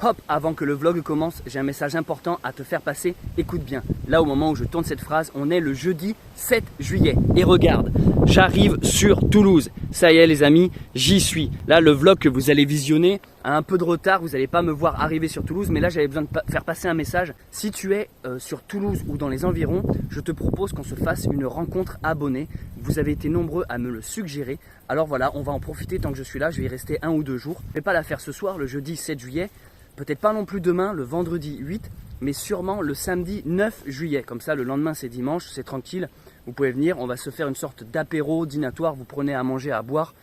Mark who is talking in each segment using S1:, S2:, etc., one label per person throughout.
S1: Hop, avant que le vlog commence, j'ai un message important à te faire passer. Écoute bien, là au moment où je tourne cette phrase, on est le jeudi 7 juillet. Et regarde, j'arrive sur Toulouse. Ça y est les amis, j'y suis. Là le vlog que vous allez visionner a un peu de retard, vous n'allez pas me voir arriver sur Toulouse. Mais là j'avais besoin de faire passer un message. Si tu es sur Toulouse ou dans les environs, je te propose qu'on se fasse une rencontre abonnée. Vous avez été nombreux à me le suggérer. Alors voilà, on va en profiter tant que je suis là. Je vais y rester 1 ou 2 jours. Je ne vais pas la faire ce soir, le jeudi 7 juillet. Peut-être pas non plus demain, le vendredi 8, mais sûrement le samedi 9 juillet. Comme ça, le lendemain, c'est dimanche, c'est tranquille. Vous pouvez venir, on va se faire une sorte d'apéro, dînatoire. Vous prenez à manger, à boire.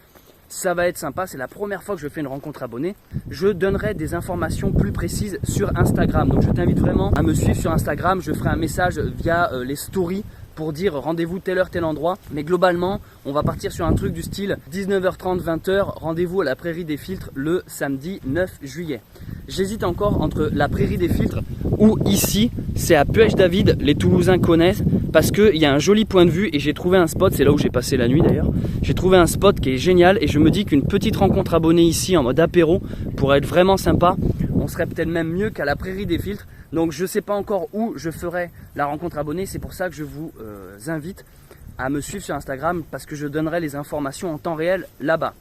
S1: Ça va être sympa, c'est la première fois que je fais une rencontre abonnée. Je donnerai des informations plus précises sur Instagram. Donc je t'invite vraiment à me suivre sur Instagram. Je ferai un message via les stories pour dire rendez-vous telle heure, tel endroit. Mais globalement, on va partir sur un truc du style 19h30, 20h. Rendez-vous à la Prairie des Filtres le samedi 9 juillet. J'hésite encore entre la Prairie des Filtres ou ici, c'est à Puech-David, les Toulousains connaissent parce qu'il y a un joli point de vue et j'ai trouvé un spot, c'est là où j'ai passé la nuit d'ailleurs. J'ai trouvé un spot qui est génial et je me dis qu'une petite rencontre abonnée ici en mode apéro pourrait être vraiment sympa. On serait peut-être même mieux qu'à la Prairie des Filtres. Donc je ne sais pas encore où je ferai la rencontre abonnée, c'est pour ça que je vous invite à me suivre sur Instagram parce que je donnerai les informations en temps réel là-bas.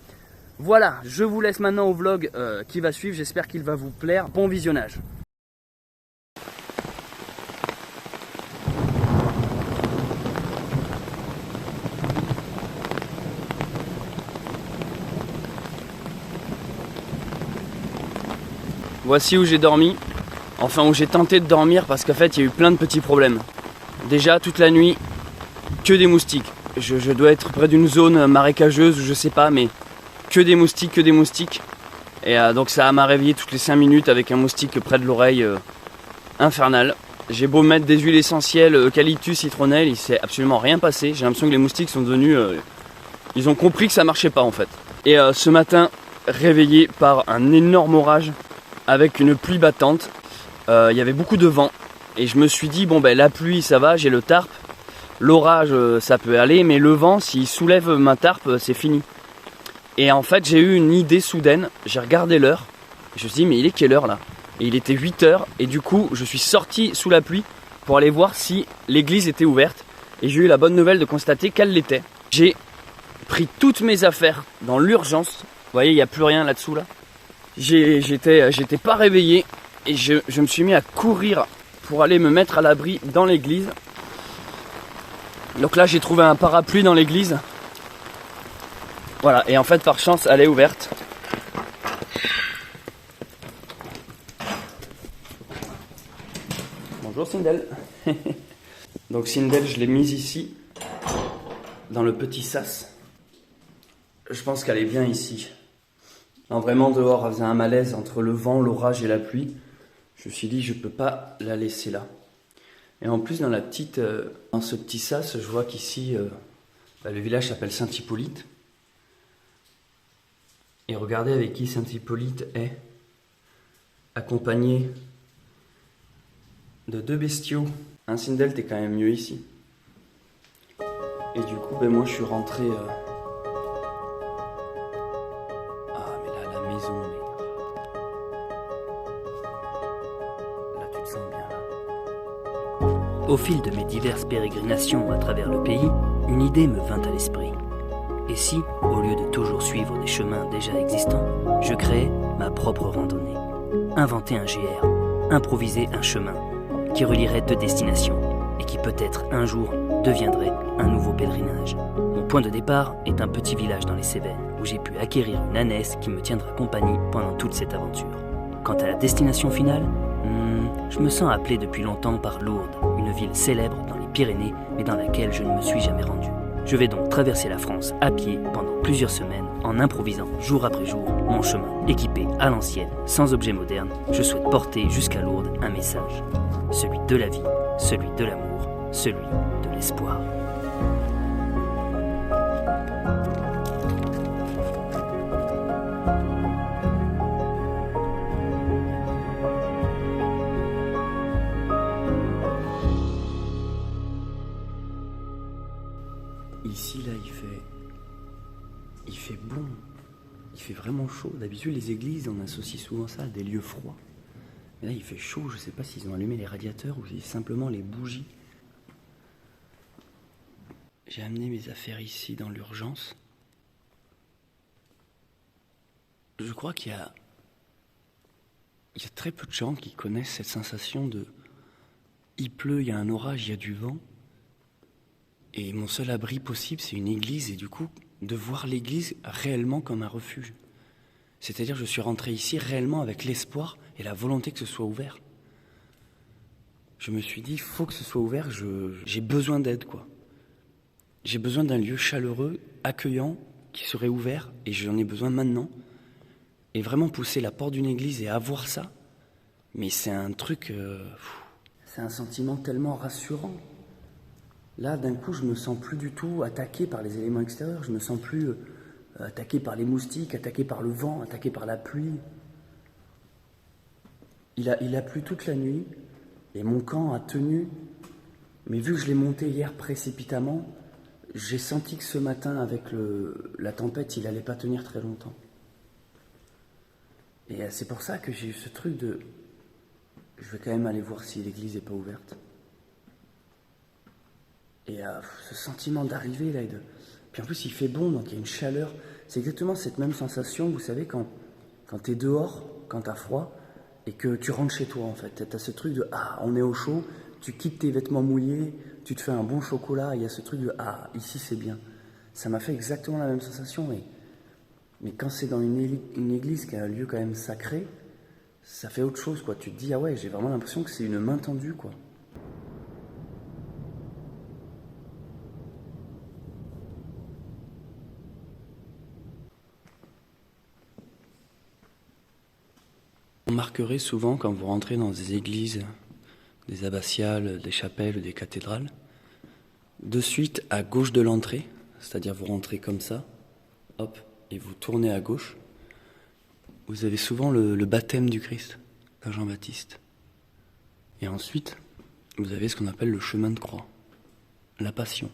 S1: Voilà, je vous laisse maintenant au vlog qui va suivre, j'espère qu'il va vous plaire. Bon visionnage. Voici où j'ai dormi, enfin où j'ai tenté de dormir parce qu'en fait il y a eu plein de petits problèmes. Déjà toute la nuit, que des moustiques. Je dois être près d'une zone marécageuse ou je sais pas, mais que des moustiques, que des moustiques. Et donc ça m'a réveillé toutes les 5 minutes avec un moustique près de l'oreille infernal. J'ai beau mettre des huiles essentielles, eucalyptus, citronnelle, il s'est absolument rien passé. J'ai l'impression que les moustiques sont devenus... ils ont compris que ça marchait pas en fait. Et ce matin, réveillé par un énorme orage avec une pluie battante. Il y avait beaucoup de vent. Et je me suis dit, bon ben la pluie ça va, j'ai le tarp. L'orage ça peut aller, mais le vent, s'il soulève ma tarp, c'est fini. Et en fait, j'ai eu une idée soudaine, j'ai regardé l'heure, je me suis dit, mais il est quelle heure là? Et il était 8h, et du coup, je suis sorti sous la pluie pour aller voir si l'église était ouverte. Et j'ai eu la bonne nouvelle de constater qu'elle l'était. J'ai pris toutes mes affaires dans l'urgence. Vous voyez, il n'y a plus rien là-dessous là. J'étais pas réveillé, et je me suis mis à courir pour aller me mettre à l'abri dans l'église. Donc là, j'ai trouvé un parapluie dans l'église. Voilà, et en fait par chance elle est ouverte. Bonjour Sindel. Donc Sindel je l'ai mise ici, dans le petit sas. Je pense qu'elle est bien ici. Non vraiment dehors elle faisait un malaise entre le vent, l'orage et la pluie. Je me suis dit je peux pas la laisser là. Et en plus dans ce petit sas je vois qu'ici le village s'appelle Saint-Hippolyte. Et regardez avec qui Saint-Hippolyte est accompagné de 2 bestiaux. Un Sindel, t'es quand même mieux ici. Et du coup, ben moi je suis rentré... Ah, mais là, la maison, mais... Là, tu te sens bien, là.
S2: Au fil de mes diverses pérégrinations à travers le pays, une idée me vint à l'esprit. Et si, au lieu de toujours suivre des chemins déjà existants, je créais ma propre randonnée? Inventer un GR, improviser un chemin qui relierait 2 destinations et qui peut-être un jour deviendrait un nouveau pèlerinage. Mon point de départ est un petit village dans les Cévennes où j'ai pu acquérir une ânesse qui me tiendra compagnie pendant toute cette aventure. Quant à la destination finale, je me sens appelé depuis longtemps par Lourdes, une ville célèbre dans les Pyrénées mais dans laquelle je ne me suis jamais rendu. Je vais donc traverser la France à pied pendant plusieurs semaines en improvisant jour après jour mon chemin. Équipé à l'ancienne, sans objet moderne, je souhaite porter jusqu'à Lourdes un message. Celui de la vie, celui de l'amour, celui de l'espoir.
S1: Ici là il fait bon, il fait vraiment chaud. D'habitude les églises on associe souvent ça à des lieux froids. Mais là, il fait chaud, je sais pas s'ils ont allumé les radiateurs ou si simplement les bougies. J'ai amené mes affaires ici dans l'urgence. Je crois qu'il y a très peu de gens qui connaissent cette sensation de il pleut, il y a un orage, il y a du vent. Et mon seul abri possible, c'est une église. Et du coup, de voir l'église réellement comme un refuge. C'est-à-dire, je suis rentré ici réellement avec l'espoir et la volonté que ce soit ouvert. Je me suis dit, il faut que ce soit ouvert, j'ai besoin d'aide, quoi. J'ai besoin d'un lieu chaleureux, accueillant, qui serait ouvert, et j'en ai besoin maintenant. Et vraiment pousser la porte d'une église et avoir ça, mais c'est un truc... c'est un sentiment tellement rassurant. Là, d'un coup, je me sens plus du tout attaqué par les éléments extérieurs. Je me sens plus attaqué par les moustiques, attaqué par le vent, attaqué par la pluie. Il a plu toute la nuit et mon camp a tenu. Mais vu que je l'ai monté hier précipitamment, j'ai senti que ce matin, avec la tempête, il n'allait pas tenir très longtemps. Et c'est pour ça que j'ai eu ce truc de... Je vais quand même aller voir si l'église n'est pas ouverte. Et ce sentiment d'arriver là, puis en plus il fait bon, donc il y a une chaleur. C'est exactement cette même sensation, vous savez, quand t'es dehors, quand t'as froid, et que tu rentres chez toi en fait. T'as ce truc de on est au chaud, tu quittes tes vêtements mouillés, tu te fais un bon chocolat, il y a ce truc de ici c'est bien. Ça m'a fait exactement la même sensation, mais quand c'est dans une église qui est un lieu quand même sacré, ça fait autre chose, quoi. Tu te dis, ah ouais, j'ai vraiment l'impression que c'est une main tendue, quoi. Vous remarquerez souvent quand vous rentrez dans des églises, des abbatiales, des chapelles, des cathédrales, de suite à gauche de l'entrée, c'est-à-dire vous rentrez comme ça, hop, et vous tournez à gauche, vous avez souvent le baptême du Christ, Saint Jean-Baptiste. Et ensuite, vous avez ce qu'on appelle le chemin de croix, la passion.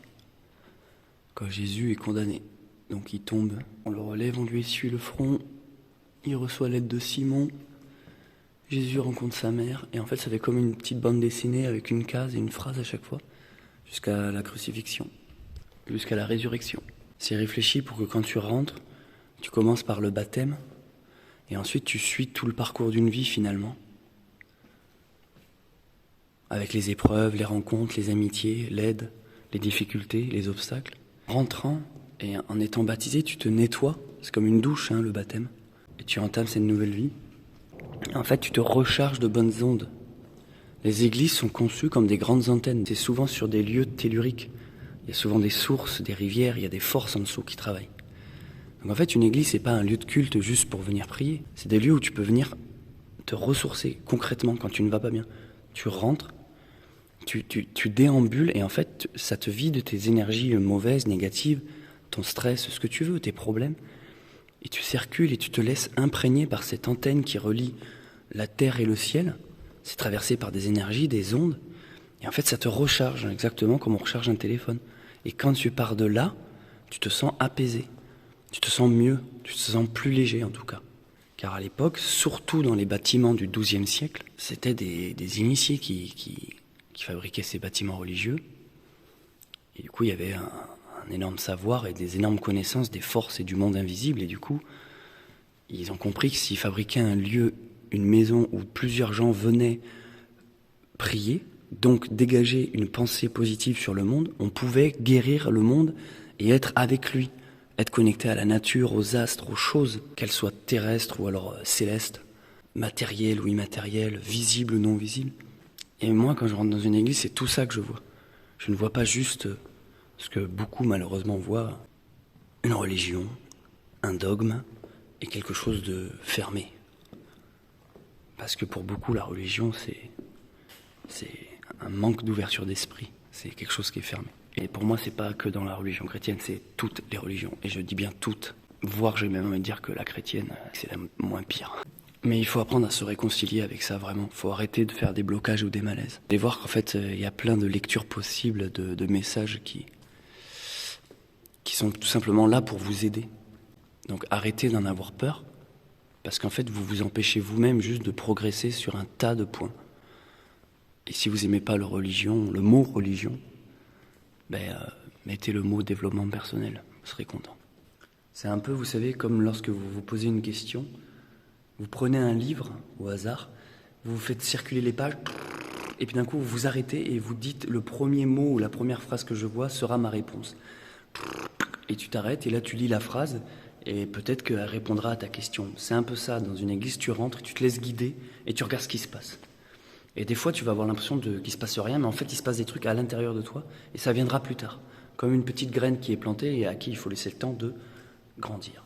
S1: Quand Jésus est condamné, donc il tombe, on le relève, on lui essuie le front, il reçoit l'aide de Simon, Jésus rencontre sa mère, et en fait ça fait comme une petite bande dessinée avec une case et une phrase à chaque fois, jusqu'à la crucifixion, jusqu'à la résurrection. C'est réfléchi pour que quand tu rentres, tu commences par le baptême, et ensuite tu suis tout le parcours d'une vie finalement, avec les épreuves, les rencontres, les amitiés, l'aide, les difficultés, les obstacles. Rentrant et en étant baptisé, tu te nettoies, c'est comme une douche le baptême, et tu entames cette nouvelle vie. En fait, tu te recharges de bonnes ondes. Les églises sont conçues comme des grandes antennes. C'est souvent sur des lieux telluriques. Il y a souvent des sources, des rivières, il y a des forces en dessous qui travaillent. Donc en fait, une église, c'est pas un lieu de culte juste pour venir prier. C'est des lieux où tu peux venir te ressourcer concrètement quand tu ne vas pas bien. Tu rentres, tu déambules et en fait, ça te vide tes énergies mauvaises, négatives, ton stress, ce que tu veux, tes problèmes. Et tu circules et tu te laisses imprégner par cette antenne qui relie la terre et le ciel. C'est traversé par des énergies, des ondes. Et en fait, ça te recharge, exactement comme on recharge un téléphone. Et quand tu pars de là, tu te sens apaisé. Tu te sens mieux, tu te sens plus léger en tout cas. Car à l'époque, surtout dans les bâtiments du XIIe siècle, c'était des initiés qui fabriquaient ces bâtiments religieux. Et du coup, il y avait un énorme savoir et des énormes connaissances des forces et du monde invisible. Et du coup, ils ont compris que s'ils fabriquaient un lieu, une maison où plusieurs gens venaient prier, donc dégager une pensée positive sur le monde, on pouvait guérir le monde et être avec lui, être connecté à la nature, aux astres, aux choses, qu'elles soient terrestres ou alors célestes, matérielles ou immatérielles, visibles ou non visibles. Et moi, quand je rentre dans une église, c'est tout ça que je vois. Je ne vois pas juste ce que beaucoup malheureusement voient, une religion, un dogme et quelque chose de fermé. Parce que pour beaucoup, la religion, c'est un manque d'ouverture d'esprit. C'est quelque chose qui est fermé. Et pour moi, c'est pas que dans la religion chrétienne, c'est toutes les religions. Et je dis bien toutes. Voire, j'ai même envie de dire que la chrétienne, c'est la moins pire. Mais il faut apprendre à se réconcilier avec ça, vraiment. Il faut arrêter de faire des blocages ou des malaises. Et voir qu'en fait, il y a plein de lectures possibles, de messages qui sont tout simplement là pour vous aider. Donc arrêtez d'en avoir peur Parce qu'en fait, vous vous empêchez vous-même juste de progresser sur un tas de points. Et si vous aimez pas le mot religion, mettez le mot développement personnel, vous serez content. C'est un peu, vous savez, comme lorsque vous vous posez une question, vous prenez un livre au hasard, vous faites circuler les pages, et puis d'un coup vous vous arrêtez et vous dites le premier mot ou la première phrase que je vois sera ma réponse. Et tu t'arrêtes et là tu lis la phrase et peut-être qu'elle répondra à ta question. C'est un peu ça, dans une église tu rentres, tu te laisses guider et tu regardes ce qui se passe. Et des fois tu vas avoir l'impression qu'il se passe rien, mais en fait il se passe des trucs à l'intérieur de toi et ça viendra plus tard. Comme une petite graine qui est plantée et à qui il faut laisser le temps de grandir.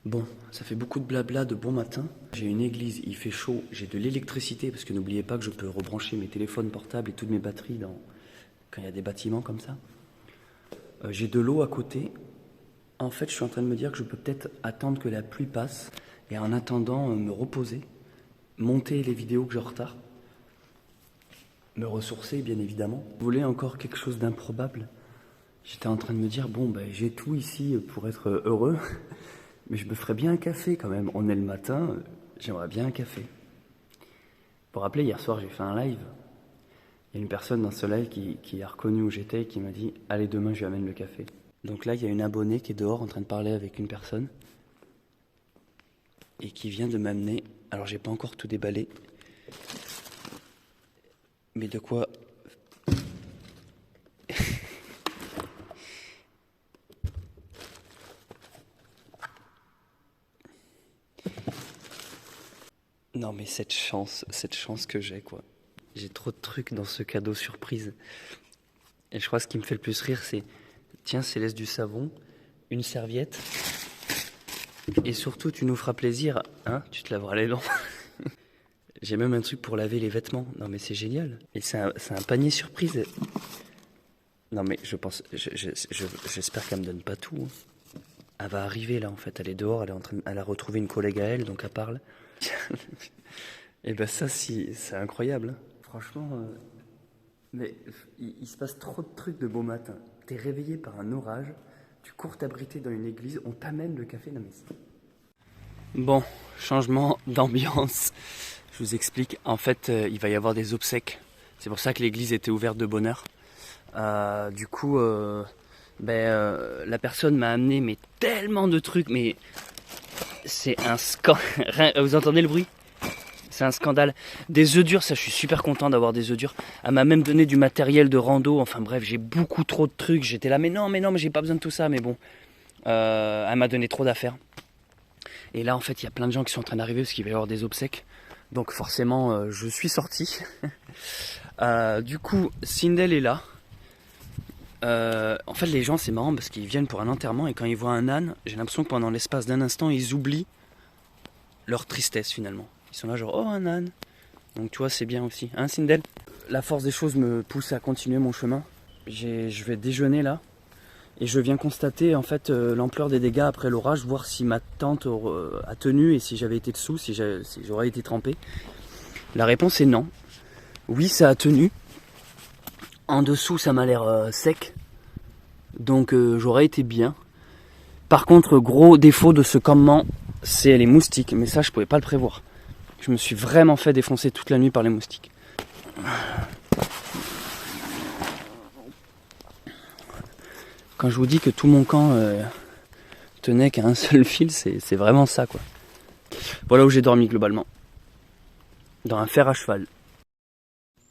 S1: Bon, ça fait beaucoup de blabla de bon matin. J'ai une église, il fait chaud, j'ai de l'électricité, parce que n'oubliez pas que je peux rebrancher mes téléphones portables et toutes mes batteries quand il y a des bâtiments comme ça. J'ai de l'eau à côté. En fait, je suis en train de me dire que je peux peut-être attendre que la pluie passe et en attendant me reposer, monter les vidéos que j'ai en retard, me ressourcer bien évidemment. Vous voulez encore quelque chose d'improbable? J'étais en train de me dire, j'ai tout ici pour être heureux. Mais je me ferais bien un café quand même. On est le matin, j'aimerais bien un café. Pour vous rappeler, hier soir j'ai fait un live. Il y a une personne dans ce live qui a reconnu où j'étais et qui m'a dit « Allez, demain je lui amène le café ». Donc là, il y a une abonnée qui est dehors en train de parler avec une personne et qui vient de m'amener, alors j'ai pas encore tout déballé, mais de quoi... Non mais cette chance que j'ai quoi. J'ai trop de trucs dans ce cadeau surprise. Et je crois que ce qui me fait le plus rire c'est, tiens Céleste, du savon, une serviette, et surtout tu nous feras plaisir, hein, tu te laveras les dents. J'ai même un truc pour laver les vêtements, non mais c'est génial. Et c'est un panier surprise. Non mais j'espère qu'elle me donne pas tout. Elle va arriver là en fait, elle est dehors, elle a retrouvé une collègue à elle, donc elle parle. Et ben ça, c'est incroyable. Franchement, mais il se passe trop de trucs de beau matin. T'es réveillé par un orage, tu cours t'abriter dans une église, on t'amène le café. Non mais bon, changement d'ambiance. Je vous explique. En fait, il va y avoir des obsèques. C'est pour ça que l'église était ouverte de bonne heure. Du coup, la personne m'a amené mais tellement de trucs, mais c'est un scandale. Vous entendez le bruit? C'est un scandale. Des œufs durs, ça je suis super content d'avoir des œufs durs. Elle m'a même donné du matériel de rando. Enfin bref, j'ai beaucoup trop de trucs. J'étais là, mais non, mais j'ai pas besoin de tout ça. Mais bon, elle m'a donné trop d'affaires. Et là en fait, il y a plein de gens qui sont en train d'arriver parce qu'il va y avoir des obsèques. Donc forcément, je suis sorti. Du coup, Sindel est là. En fait, les gens, c'est marrant parce qu'ils viennent pour un enterrement et quand ils voient un âne, j'ai l'impression que pendant l'espace d'un instant, ils oublient leur tristesse finalement. Ils sont là genre, oh un âne. Donc tu vois, c'est bien aussi. Hein, Sindel? La force des choses me pousse à continuer mon chemin. Je vais déjeuner là et je viens constater en fait l'ampleur des dégâts après l'orage, voir si ma tente a tenu et si j'avais été dessous, si j'aurais été trempé. La réponse est non. Oui, ça a tenu. En dessous, ça m'a l'air sec. Donc j'aurais été bien. Par contre, gros défaut de ce campement, c'est les moustiques. Mais ça, je pouvais pas le prévoir. Je me suis vraiment fait défoncer toute la nuit par les moustiques. Quand je vous dis que tout mon camp tenait qu'à un seul fil, c'est vraiment ça quoi. Voilà où j'ai dormi globalement. Dans un fer à cheval.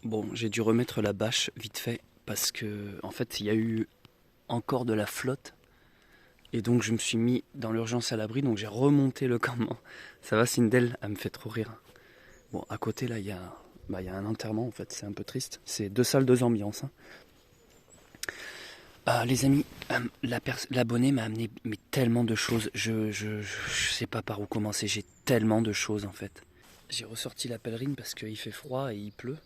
S1: Bon, j'ai dû remettre la bâche vite fait parce que en fait il y a eu encore de la flotte et donc je me suis mis dans l'urgence à l'abri, donc j'ai remonté le campement. Ça va Sindel, elle me fait trop rire. Bon, à côté là il y a un enterrement en fait, c'est un peu triste. C'est 2 salles, 2 ambiances. Les amis, l'abonné m'a amené mais tellement de choses, je sais pas par où commencer, j'ai tellement de choses en fait. J'ai ressorti la pèlerine parce qu'il fait froid et il pleut.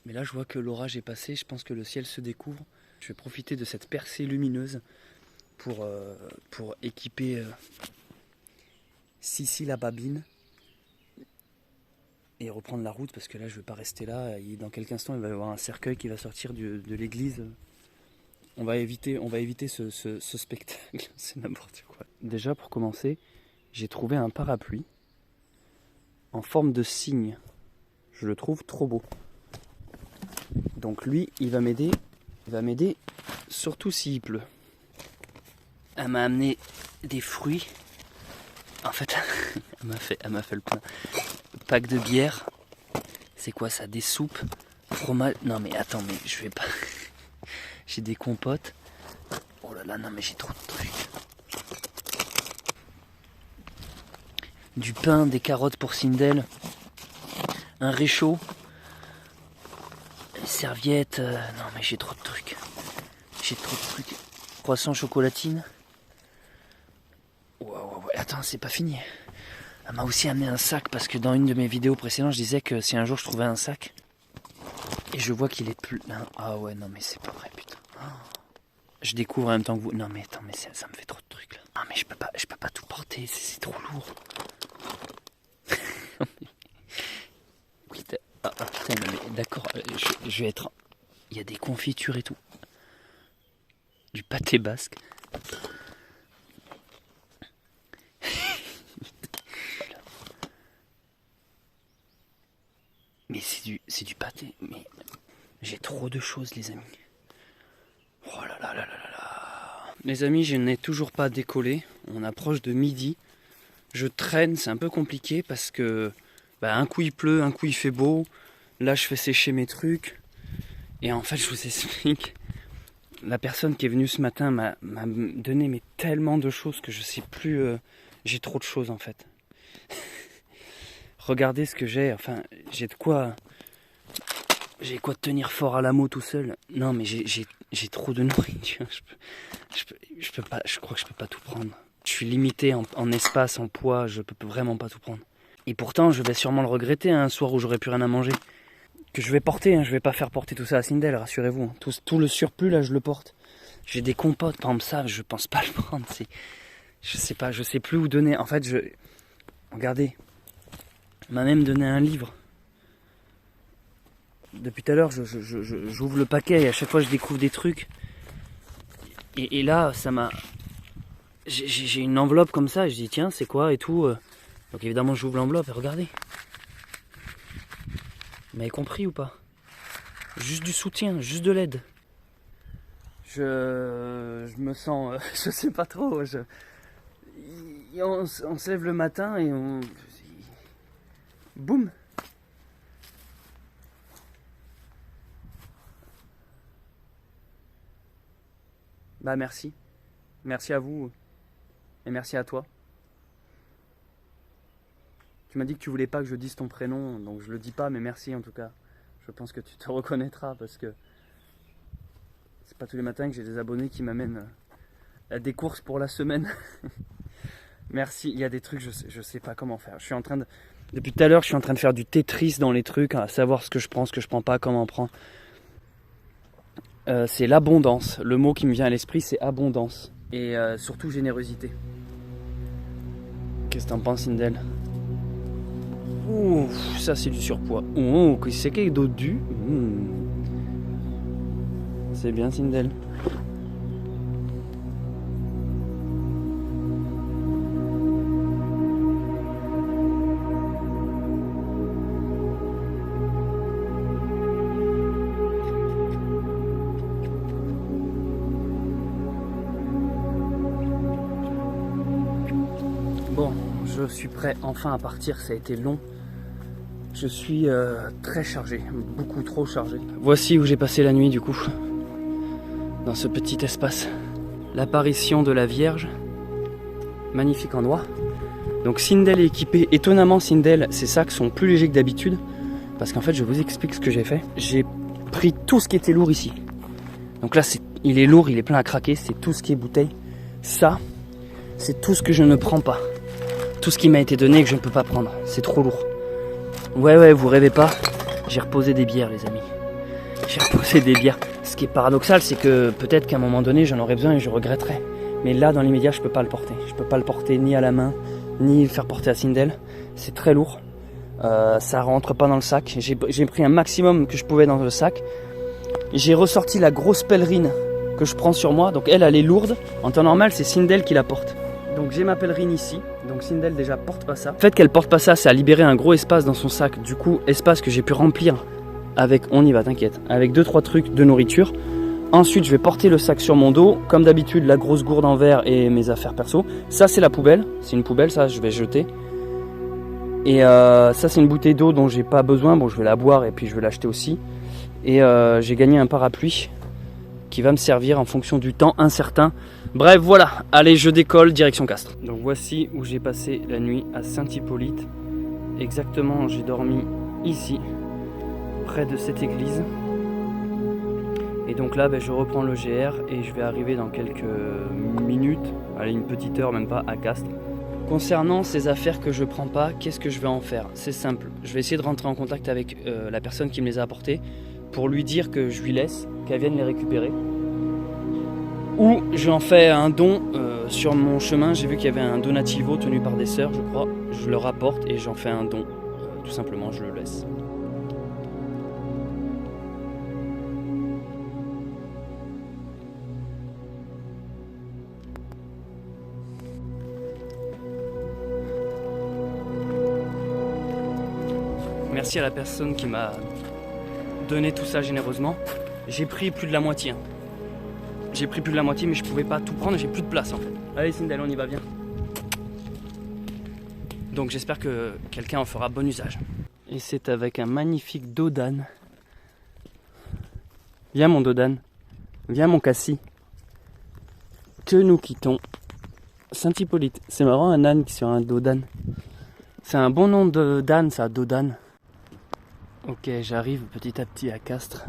S1: Mais là je vois que l'orage est passé, je pense que le ciel se découvre. Je vais profiter de cette percée lumineuse pour équiper Sissi la babine et reprendre la route parce que là je ne vais pas rester là. Et dans quelques instants il va y avoir un cercueil qui va sortir de l'église. On va éviter ce spectacle, c'est n'importe quoi. Déjà pour commencer, j'ai trouvé un parapluie en forme de cygne. Je le trouve trop beau. Donc lui, il va m'aider. Il va m'aider surtout s'il pleut. Elle m'a amené des fruits. En fait, elle m'a fait le plein. Pack de bière. C'est quoi ça? Des soupes, fromage. Non mais attends, mais je vais pas. J'ai des compotes. Oh là là, non mais j'ai trop de trucs. Du pain, des carottes pour Sindel. Un réchaud. Des serviettes. Non mais j'ai trop de trucs. J'ai trop de trucs. Croissant chocolatine. Ouais, attends, c'est pas fini. Elle m'a aussi amené un sac parce que dans une de mes vidéos précédentes, je disais que si un jour je trouvais un sac et je vois qu'il est plus là. Ah ouais, non mais c'est pas vrai, putain. Je découvre en même temps que vous. Non mais attends, mais ça me fait trop de trucs là. Non mais je peux pas tout porter, c'est trop lourd. Oui, putain, mais d'accord, je vais être. Il y a des confitures et tout. Du pâté basque. Mais c'est du pâté. Mais j'ai trop de choses, les amis. Oh là là là là là. Les amis, je n'ai toujours pas décollé. On approche de midi. Je traîne, c'est un peu compliqué parce que un coup il pleut, un coup il fait beau. Là, je fais sécher mes trucs. Et en fait, je vous explique. La personne qui est venue ce matin m'a donné tellement de choses que je sais plus. J'ai trop de choses en fait. Regardez ce que j'ai. Enfin, j'ai de quoi. J'ai quoi tenir fort à l'amour tout seul. Non, mais j'ai trop de nourriture. Je peux pas. Je crois que je peux pas tout prendre. Je suis limité en espace, en poids. Je peux vraiment pas tout prendre. Et pourtant, je vais sûrement le regretter un soir où j'aurai plus rien à manger. Que je vais porter. Je vais pas faire porter tout ça à Sindel, rassurez-vous. Tout le surplus là, je le porte. J'ai des compotes, par exemple ça, je pense pas le prendre. Je sais pas, je sais plus où donner. En fait, regardez. On m'a même donné un livre. Depuis tout à l'heure, j'ouvre le paquet et à chaque fois je découvre des trucs. Et là, ça m'a. J'ai une enveloppe comme ça et je dis tiens, c'est quoi et tout. Donc évidemment, j'ouvre l'enveloppe et regardez. Vous m'avez compris ou pas? Juste du soutien, juste de l'aide. Je me sens. Je sais pas trop. On se lève le matin et on. Boum. Merci. Merci à vous. Et merci à toi. Tu m'as dit que tu voulais pas que je dise ton prénom, donc je le dis pas, mais merci en tout cas. Je pense que tu te reconnaîtras parce que c'est pas tous les matins que j'ai des abonnés qui m'amènent des courses pour la semaine. Merci, il y a des trucs, je sais pas comment faire. Depuis tout à l'heure, je suis en train de faire du Tetris dans les trucs, à savoir ce que je prends, ce que je prends pas, comment on prend. C'est l'abondance. Le mot qui me vient à l'esprit, c'est abondance. Et surtout générosité. Qu'est-ce que t'en penses, Sindel? Ouh, ça c'est du surpoids. Oh, c'est qu'il y a d'autres du. C'est bien, Sindel. Bon, je suis prêt enfin à partir, ça a été long. Je suis très chargé, beaucoup trop chargé. Voici où j'ai passé la nuit du coup, dans ce petit espace. L'apparition de la Vierge, magnifique endroit. Donc Sindel est équipé, étonnamment Sindel, ses sacs sont plus légers que d'habitude. Parce qu'en fait je vous explique ce que j'ai fait. J'ai pris tout ce qui était lourd ici. Donc là il est lourd, il est plein à craquer, c'est tout ce qui est bouteille. Ça, c'est tout ce que je ne prends pas. Tout ce qui m'a été donné et que je ne peux pas prendre, c'est trop lourd. Ouais, vous rêvez pas. J'ai reposé des bières, les amis. J'ai reposé des bières. Ce qui est paradoxal, c'est que peut-être qu'à un moment donné, j'en aurais besoin et je regretterais. Mais là, dans l'immédiat, je peux pas le porter. Je peux pas le porter ni à la main, ni le faire porter à Sindel. C'est très lourd. Ça rentre pas dans le sac. J'ai pris un maximum que je pouvais dans le sac. J'ai ressorti la grosse pèlerine que je prends sur moi. Donc elle est lourde. En temps normal, c'est Sindel qui la porte. Donc j'ai ma pèlerine ici, donc Sindel déjà porte pas ça. Le fait qu'elle porte pas ça, ça a libéré un gros espace dans son sac. Du coup, espace que j'ai pu remplir avec, on y va t'inquiète, avec 2-3 trucs de nourriture. Ensuite je vais porter le sac sur mon dos, comme d'habitude la grosse gourde en verre et mes affaires perso. Ça c'est la poubelle, c'est une poubelle, ça je vais jeter. Et ça c'est une bouteille d'eau dont j'ai pas besoin, bon je vais la boire et puis je vais l'acheter aussi. Et j'ai gagné un parapluie qui va me servir en fonction du temps incertain. Bref voilà, allez je décolle direction Castres. Donc voici où j'ai passé la nuit à Saint-Hippolyte. Exactement, j'ai dormi ici, près de cette église. Et donc là je reprends le GR et je vais arriver dans quelques minutes, allez une petite heure même pas, à Castres. Concernant ces affaires que je prends pas, qu'est-ce que je vais en faire? C'est simple, je vais essayer de rentrer en contact avec la personne qui me les a apportées pour lui dire que je lui laisse, qu'elle vienne les récupérer. Ou j'en fais un don sur mon chemin, j'ai vu qu'il y avait un donativo tenu par des sœurs je crois, je le rapporte et j'en fais un don, tout simplement je le laisse. Merci à la personne qui m'a donné tout ça généreusement. J'ai pris plus de la moitié. J'ai pris plus de la moitié mais je pouvais pas tout prendre, j'ai plus de place en fait. Allez Sindel, on y va, viens. Donc j'espère que quelqu'un en fera bon usage. Et c'est avec un magnifique dodan. Viens mon dodan, viens mon cassis. Que nous quittons Saint-Hippolyte. C'est marrant un âne qui sur un dodan. C'est un bon nom de d'âne ça, dodan. Ok, j'arrive petit à petit à Castres.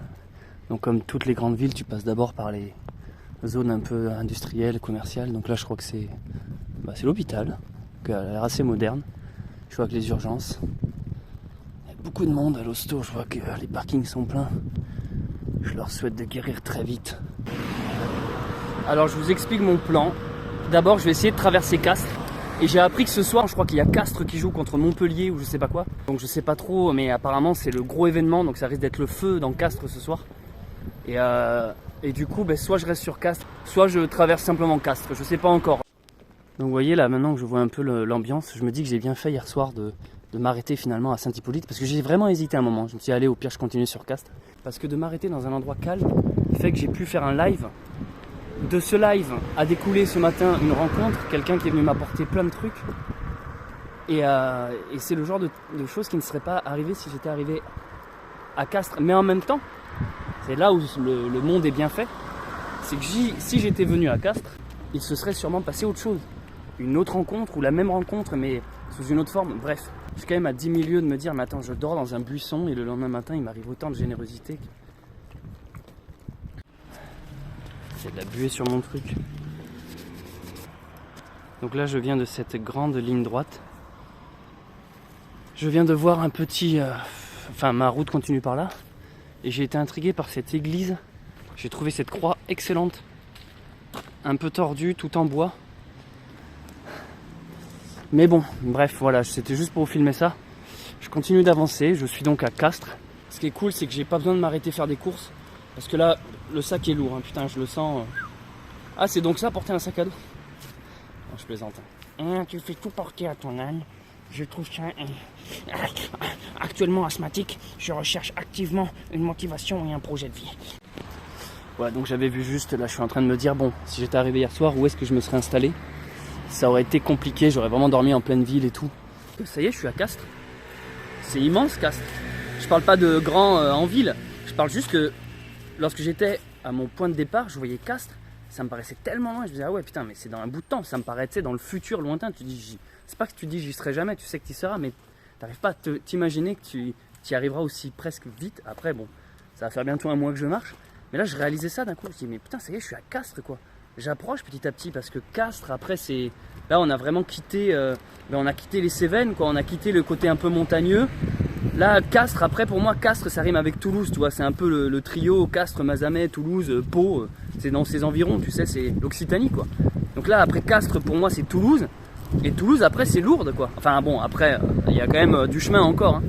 S1: Donc comme toutes les grandes villes, tu passes d'abord par les zones un peu industrielles, commerciales. Donc là je crois que c'est l'hôpital, qui a l'air assez moderne. Je vois que les urgences. Il y a beaucoup de monde à l'hosto, je vois que les parkings sont pleins. Je leur souhaite de guérir très vite. Alors je vous explique mon plan. D'abord je vais essayer de traverser Castres. Et j'ai appris que ce soir, je crois qu'il y a Castres qui joue contre Montpellier ou je sais pas quoi. Donc je sais pas trop, mais apparemment c'est le gros événement, donc ça risque d'être le feu dans Castres ce soir. Et du coup, soit je reste sur Castres, soit je traverse simplement Castres, je sais pas encore. Donc vous voyez là, maintenant que je vois un peu l'ambiance, je me dis que j'ai bien fait hier soir de m'arrêter finalement à Saint-Hippolyte. Parce que j'ai vraiment hésité un moment, je me suis dit allez, au pire je continue sur Castres. Parce que de m'arrêter dans un endroit calme, fait que j'ai pu faire un live. De ce live a découlé ce matin une rencontre, quelqu'un qui est venu m'apporter plein de trucs. Et c'est le genre de choses qui ne seraient pas arrivées si j'étais arrivé à Castres. Mais en même temps, c'est là où le monde est bien fait. C'est que si j'étais venu à Castres, il se serait sûrement passé autre chose. Une autre rencontre ou la même rencontre mais sous une autre forme. Bref, je suis quand même à 10 000 lieues de me dire mais attends, je dors dans un buisson et le lendemain matin il m'arrive autant de générosité. Il y a de la buée sur mon truc. Donc là je viens de cette grande ligne droite. Je viens de voir un petit... Enfin ma route continue par là. Et j'ai été intrigué par cette église. J'ai trouvé cette croix excellente. Un peu tordue, tout en bois. Mais bon, bref, voilà, c'était juste pour vous filmer ça. Je continue d'avancer, je suis donc à Castres. Ce qui est cool, c'est que j'ai pas besoin de m'arrêter faire des courses. Parce que là, le sac est lourd, hein. Putain, je le sens. Ah, c'est donc ça, porter un sac à dos? Non, je plaisante. Tu fais tout porter à ton âne. Je trouve ça actuellement asthmatique. Je recherche activement une motivation et un projet de vie. Voilà, donc j'avais vu juste, là je suis en train de me dire, bon, si j'étais arrivé hier soir, où est-ce que je me serais installé? Ça aurait été compliqué, j'aurais vraiment dormi en pleine ville et tout. Ça y est, je suis à Castres. C'est immense, Castres. Je parle pas de grand en ville, je parle juste que lorsque j'étais à mon point de départ, je voyais Castres, ça me paraissait tellement loin. Je me disais, ah ouais, putain, mais c'est dans un bout de temps, ça me paraissait dans le futur lointain. Tu dis, c'est pas que tu dis j'y serai jamais, tu sais que tu y seras, mais t'arrives pas à t'imaginer que tu y arriveras aussi presque vite. Après, bon, ça va faire bientôt un mois que je marche. Mais là, je réalisais ça d'un coup. Je me dis, mais putain, ça y est, je suis à Castres, quoi. J'approche petit à petit parce que Castres, après, c'est. Là, on a vraiment quitté. On a quitté les Cévennes, quoi. On a quitté le côté un peu montagneux. Là, Castres, après, pour moi, Castres, ça rime avec Toulouse, tu vois. C'est un peu le trio Castres, Mazamet, Toulouse, Pau. C'est dans ces environs, tu sais, c'est l'Occitanie, quoi. Donc là, après Castres, pour moi, c'est Toulouse. Et Toulouse, après, c'est Lourdes, quoi. Enfin, bon, après, il y a quand même du chemin encore. Hein.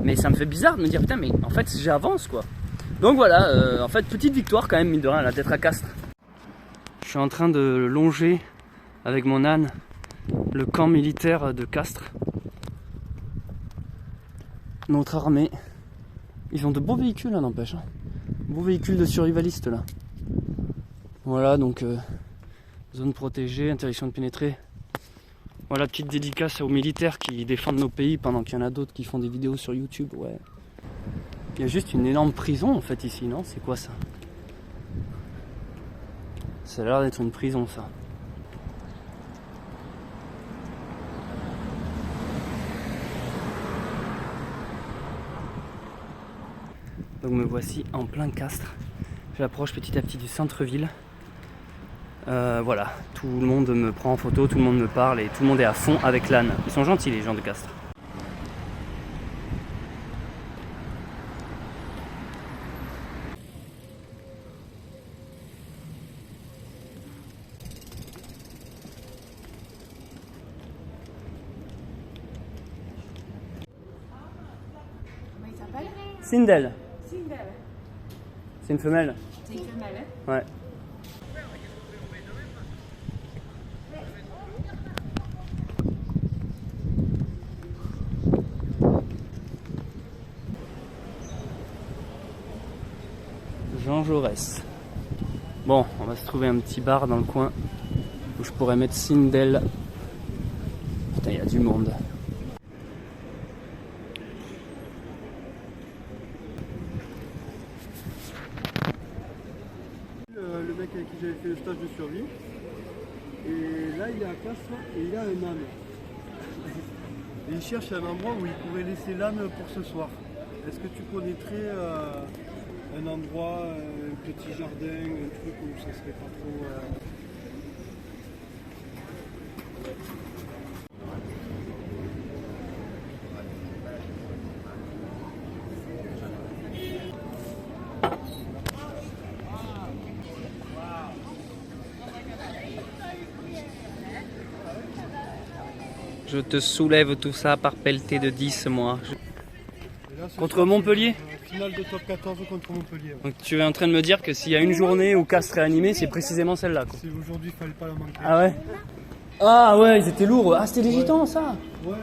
S1: Mais ça me fait bizarre de me dire, putain, mais en fait, j'avance, quoi. Donc voilà, en fait, petite victoire quand même, mine de rien, là, d'être à Castres. Je suis en train de longer avec mon âne le camp militaire de Castres. Notre armée. Ils ont de beaux véhicules là, n'empêche. Beaux véhicules de survivalistes là. Voilà donc zone protégée, interdiction de pénétrer. Voilà, petite dédicace aux militaires qui défendent nos pays pendant qu'il y en a d'autres qui font des vidéos sur YouTube. Ouais. Il y a juste une énorme prison en fait ici, non? C'est quoi ça? Ça a l'air d'être une prison ça. Donc me voici en plein Castres. J'approche petit à petit du centre-ville. Voilà, tout le monde me prend en photo, tout le monde me parle et tout le monde est à fond avec l'âne. Ils sont gentils les gens de Castres.
S3: Comment il s'appelle?
S1: Sindel,
S3: Sindel.
S1: c'est une femelle.
S3: C'est une femelle, hein?
S1: Ouais. Jean Jaurès. Bon, on va se trouver un petit bar dans le coin où je pourrais mettre Sindel. Putain, il y a du monde.
S4: Le mec avec qui j'avais fait le stage de survie. Et là, il est à Castres et il a un âne. Et il cherche un endroit où il pourrait laisser l'âne pour ce soir. Est-ce que tu connaîtrais un endroit, un petit jardin, un truc où ça serait pas trop...
S1: Je te soulève tout ça par pelleté de 10 moi.
S4: Et là, ce
S1: Contre
S4: soir,
S1: Montpellier?
S4: c'est finale de top 14 contre Montpellier. Ouais.
S1: Donc tu es en train de me dire que s'il y a une journée où Castres est animé, c'est précisément celle-là quoi.
S4: Si aujourd'hui, il fallait pas la manquer.
S1: Ah ouais? Ah ouais, ils étaient lourds. Ah c'était les gitans ça?
S4: Ouais.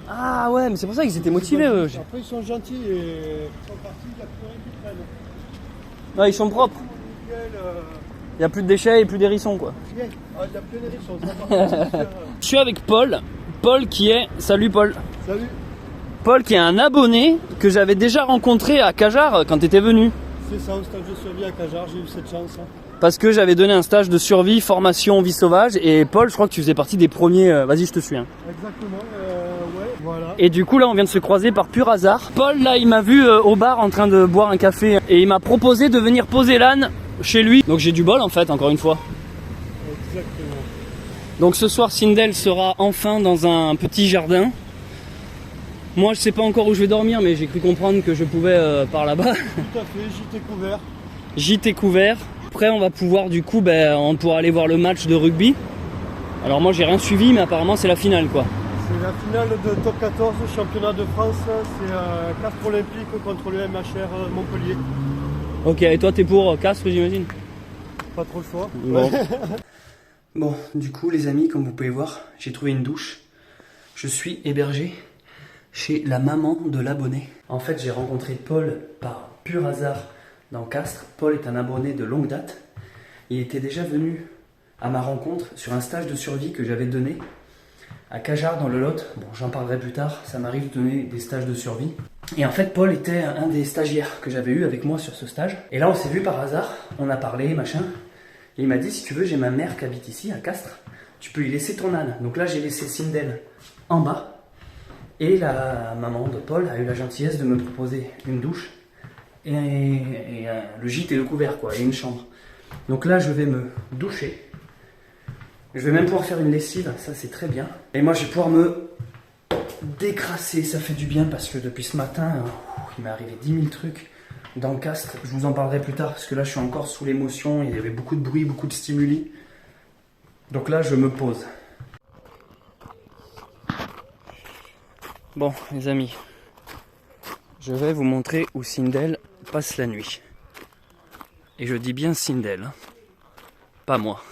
S1: Ah ouais, mais c'est pour ça qu'ils étaient motivés eux.
S4: Après, ils sont gentils et ils sont partis, il n'y a plus rien qui traîne.
S1: Ouais, ils sont propres.
S4: Nickel,
S1: Il n'y a plus de déchets et plus d'hérissons quoi.
S4: bien. Ah, il y a plein d'hérissons, ça va partir.
S1: Je suis avec Paul. Paul qui est... Salut Paul.
S4: Salut.
S1: Paul qui est un abonné que j'avais déjà rencontré à Cajar quand tu étais venu.
S4: C'est ça, au stage de survie à Cajar, j'ai eu cette chance.
S1: Parce que j'avais donné un stage de survie, formation, vie sauvage. Et Paul, je crois que tu faisais partie des premiers... Vas-y, je te suis. Hein.
S4: Exactement, ouais, voilà.
S1: Et du coup là on vient de se croiser par pur hasard. Paul là il m'a vu au bar en train de boire un café. Et il m'a proposé de venir poser l'âne chez lui. Donc j'ai du bol en fait, encore une fois.
S4: Exactement.
S1: Donc ce soir Sindel sera enfin dans un petit jardin. Moi je sais pas encore où je vais dormir mais j'ai cru comprendre que je pouvais par là-bas.
S4: Tout à fait, j'étais couvert.
S1: Gîte est couvert. Après on va pouvoir du coup on pourra aller voir le match de rugby. Alors moi j'ai rien suivi mais apparemment c'est la finale quoi.
S4: C'est la finale de top 14 championnat de France. C'est Castres Olympique contre le MHR Montpellier.
S1: Ok, et toi t'es pour Castres j'imagine?
S4: Pas trop le choix.
S1: Bon. Bon, du coup les amis, comme vous pouvez voir, j'ai trouvé une douche. Je suis hébergé chez la maman de l'abonné. En fait, j'ai rencontré Paul par pur hasard dans Castres. Paul est un abonné de longue date. Il était déjà venu à ma rencontre sur un stage de survie que j'avais donné à Cajar dans le Lot. Bon, j'en parlerai plus tard, ça m'arrive de donner des stages de survie. Et en fait, Paul était un des stagiaires que j'avais eu avec moi sur ce stage. Et là, on s'est vu par hasard, on a parlé, machin. Et il m'a dit, si tu veux, j'ai ma mère qui habite ici, à Castres. Tu peux y laisser ton âne. Donc là, j'ai laissé Sindel en bas. Et la maman de Paul a eu la gentillesse de me proposer une douche. Et le gîte et le couvert, quoi, et une chambre. Donc là, je vais me doucher. Je vais même pouvoir faire une lessive, ça c'est très bien. Et moi, je vais pouvoir me décrasser, ça fait du bien parce que depuis ce matin, il m'est arrivé 10 000 trucs dans Castres. Je vous en parlerai plus tard parce que là, je suis encore sous l'émotion. Il y avait beaucoup de bruit, beaucoup de stimuli. Donc là, je me pose. Bon, les amis, je vais vous montrer où Sindel passe la nuit. Et je dis bien Sindel, hein, pas moi.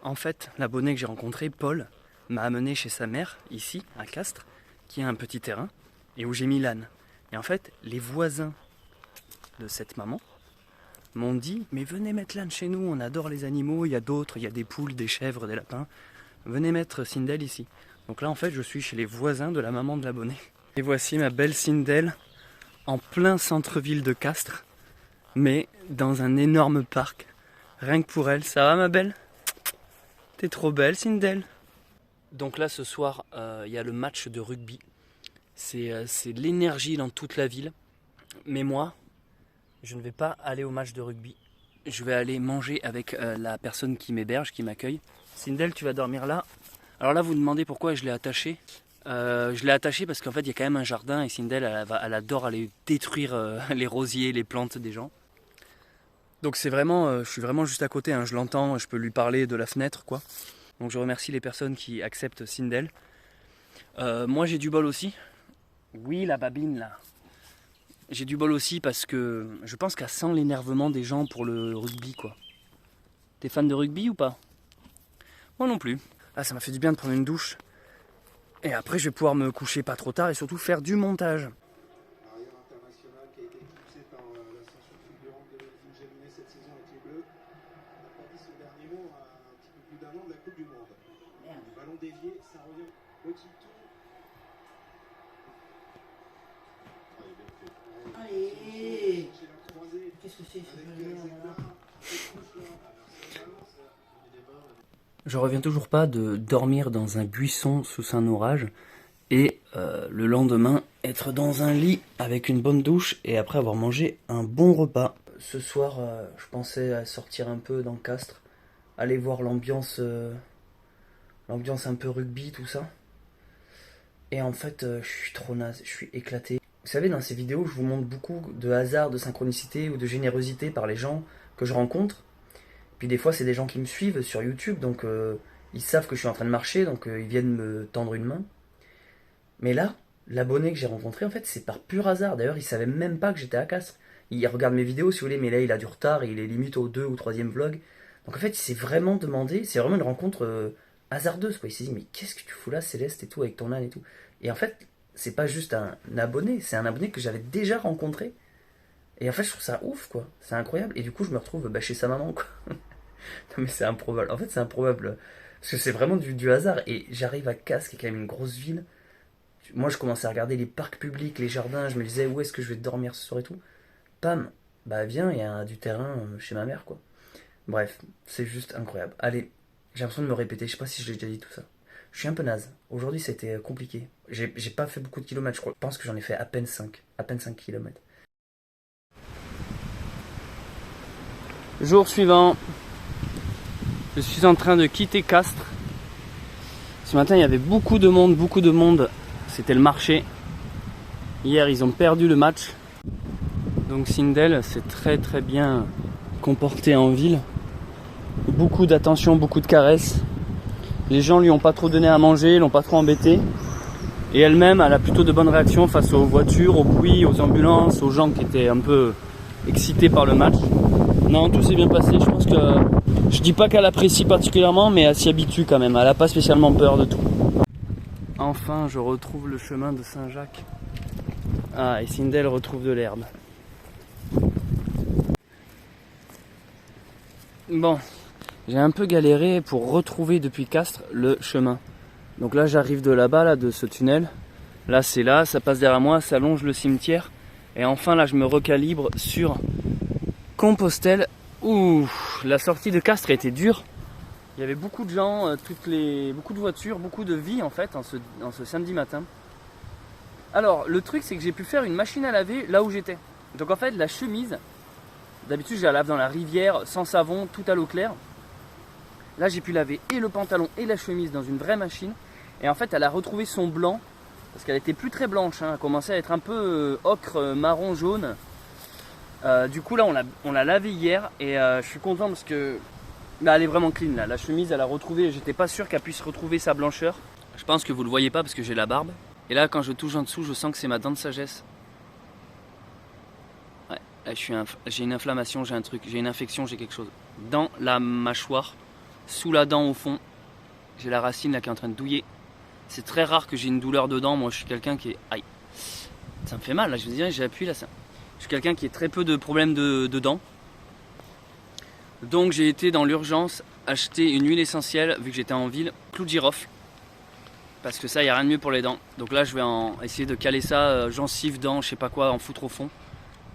S1: En fait, l'abonné que j'ai rencontré, Paul, m'a amené chez sa mère, ici, à Castres, qui a un petit terrain, et où j'ai mis l'âne. Et en fait, les voisins de cette maman m'ont dit « Mais venez mettre l'âne chez nous, on adore les animaux, il y a d'autres, il y a des poules, des chèvres, des lapins. Venez mettre Sindel ici. » Donc là, en fait, je suis chez les voisins de la maman de l'abonné. Et voici ma belle Sindel, en plein centre-ville de Castres, mais dans un énorme parc. Rien que pour elle. Ça va, ma belle? T'es trop belle, Sindel. Donc là, ce soir, il y a le match de rugby. C'est l'énergie dans toute la ville. Mais moi, je ne vais pas aller au match de rugby. Je vais aller manger avec la personne qui m'héberge, qui m'accueille. Sindel, tu vas dormir là. Alors là, vous demandez pourquoi je l'ai attaché. Je l'ai attaché parce qu'en fait, il y a quand même un jardin et Sindel, elle adore aller détruire les rosiers, les plantes des gens. Donc c'est vraiment, je suis vraiment juste à côté, hein, je l'entends, je peux lui parler de la fenêtre, quoi. Donc je remercie les personnes qui acceptent Sindel. Moi j'ai du bol aussi. Oui, la babine là. J'ai du bol aussi parce que je pense qu'elle sent l'énervement des gens pour le rugby, quoi. T'es fan de rugby ou pas? Moi non plus. Ah, ça m'a fait du bien de prendre une douche. Et après je vais pouvoir me coucher pas trop tard et surtout faire du montage.
S5: Allez, qu'est-ce que c'est ce
S1: Je reviens toujours pas de dormir dans un buisson sous un orage et le lendemain être dans un lit avec une bonne douche et après avoir mangé un bon repas. Ce soir, je pensais à sortir un peu dans Castres, aller voir l'ambiance un peu rugby, tout ça. Et en fait, je suis trop naze, je suis éclaté. Vous savez, dans ces vidéos, je vous montre beaucoup de hasard, de synchronicité ou de générosité par les gens que je rencontre. Puis des fois, c'est des gens qui me suivent sur YouTube, donc ils savent que je suis en train de marcher, donc ils viennent me tendre une main. Mais là, l'abonné que j'ai rencontré, en fait, c'est par pur hasard. D'ailleurs, il savait même pas que j'étais à Castres. Il regarde mes vidéos, si vous voulez, mais là, il a du retard, et il est limite au 2 ou 3e vlog. Donc en fait, il s'est vraiment demandé, c'est vraiment une rencontre hasardeuse, quoi. Il s'est dit, mais qu'est-ce que tu fous là, Céleste, et tout, avec ton âne et tout. Et en fait, c'est pas juste un abonné, c'est un abonné que j'avais déjà rencontré. Et en fait, je trouve ça ouf, quoi. C'est incroyable. Et du coup, je me retrouve chez sa maman, quoi. Non, mais c'est improbable. En fait, c'est improbable. Parce que c'est vraiment du hasard. Et j'arrive à Castres, qui est quand même une grosse ville. Moi, je commençais à regarder les parcs publics, les jardins. Je me disais, où est-ce que je vais dormir ce soir et tout. Pam, bah viens, il y a du terrain chez ma mère, quoi. Bref, c'est juste incroyable. Allez, j'ai l'impression de me répéter. Je sais pas si je l'ai déjà dit tout ça. Je suis un peu naze. Aujourd'hui, c'était compliqué. J'ai pas fait beaucoup de kilomètres. Je pense que j'en ai fait à peine 5. À peine 5 kilomètres. Jour suivant. Je suis en train de quitter Castres. Ce matin, il y avait beaucoup de monde. C'était le marché. Hier, ils ont perdu le match. Donc Sindel s'est très très bien comporté en ville. Beaucoup d'attention, beaucoup de caresses. Les gens lui ont pas trop donné à manger, l'ont pas trop embêté. Et elle-même, elle a plutôt de bonnes réactions face aux voitures, aux bruits, aux ambulances, aux gens qui étaient un peu excités par le match. Non, tout s'est bien passé. Je pense que je dis pas qu'elle apprécie particulièrement, mais elle s'y habitue quand même. Elle a pas spécialement peur de tout. Enfin, je retrouve le chemin de Saint-Jacques. Ah, et Sindel retrouve de l'herbe. Bon, j'ai un peu galéré pour retrouver depuis Castres le chemin. Donc là, j'arrive de là-bas, là, de ce tunnel. Là, c'est là, ça passe derrière moi, ça longe le cimetière. Et enfin, là, je me recalibre sur Compostelle. Ouh, la sortie de Castres était dure. Il y avait beaucoup de gens, beaucoup de voitures, beaucoup de vie en fait en ce samedi matin. Alors, le truc, c'est que j'ai pu faire une machine à laver là où j'étais. Donc en fait, la chemise, d'habitude, je la lave dans la rivière, sans savon, tout à l'eau claire. Là, j'ai pu laver et le pantalon et la chemise dans une vraie machine. Et en fait, elle a retrouvé son blanc, parce qu'elle était plus très blanche, hein. Elle commençait à être un peu ocre, marron, jaune. Du coup, là, on l'a lavé hier et je suis content parce que là, elle est vraiment clean. Là. La chemise, elle a retrouvé, j'étais pas sûr qu'elle puisse retrouver sa blancheur. Je pense que vous le voyez pas parce que j'ai la barbe. Et là, quand je touche en dessous, je sens que c'est ma dent de sagesse. Ouais, là, j'ai une inflammation, j'ai un truc, j'ai une infection, j'ai quelque chose. Dans la mâchoire, sous la dent au fond. J'ai la racine là qui est en train de douiller. C'est très rare que j'ai une douleur dedans. Moi je suis quelqu'un qui est... Aïe, ça me fait mal là, je vous dirais, j'ai appuyé là ça. Je suis quelqu'un qui a très peu de problèmes de dents. Donc j'ai été dans l'urgence acheter une huile essentielle vu que j'étais en ville, clou de girofle. Parce que ça, il n'y a rien de mieux pour les dents. Donc là je vais essayer de caler ça, gencive, dents, je sais pas quoi, en foutre au fond.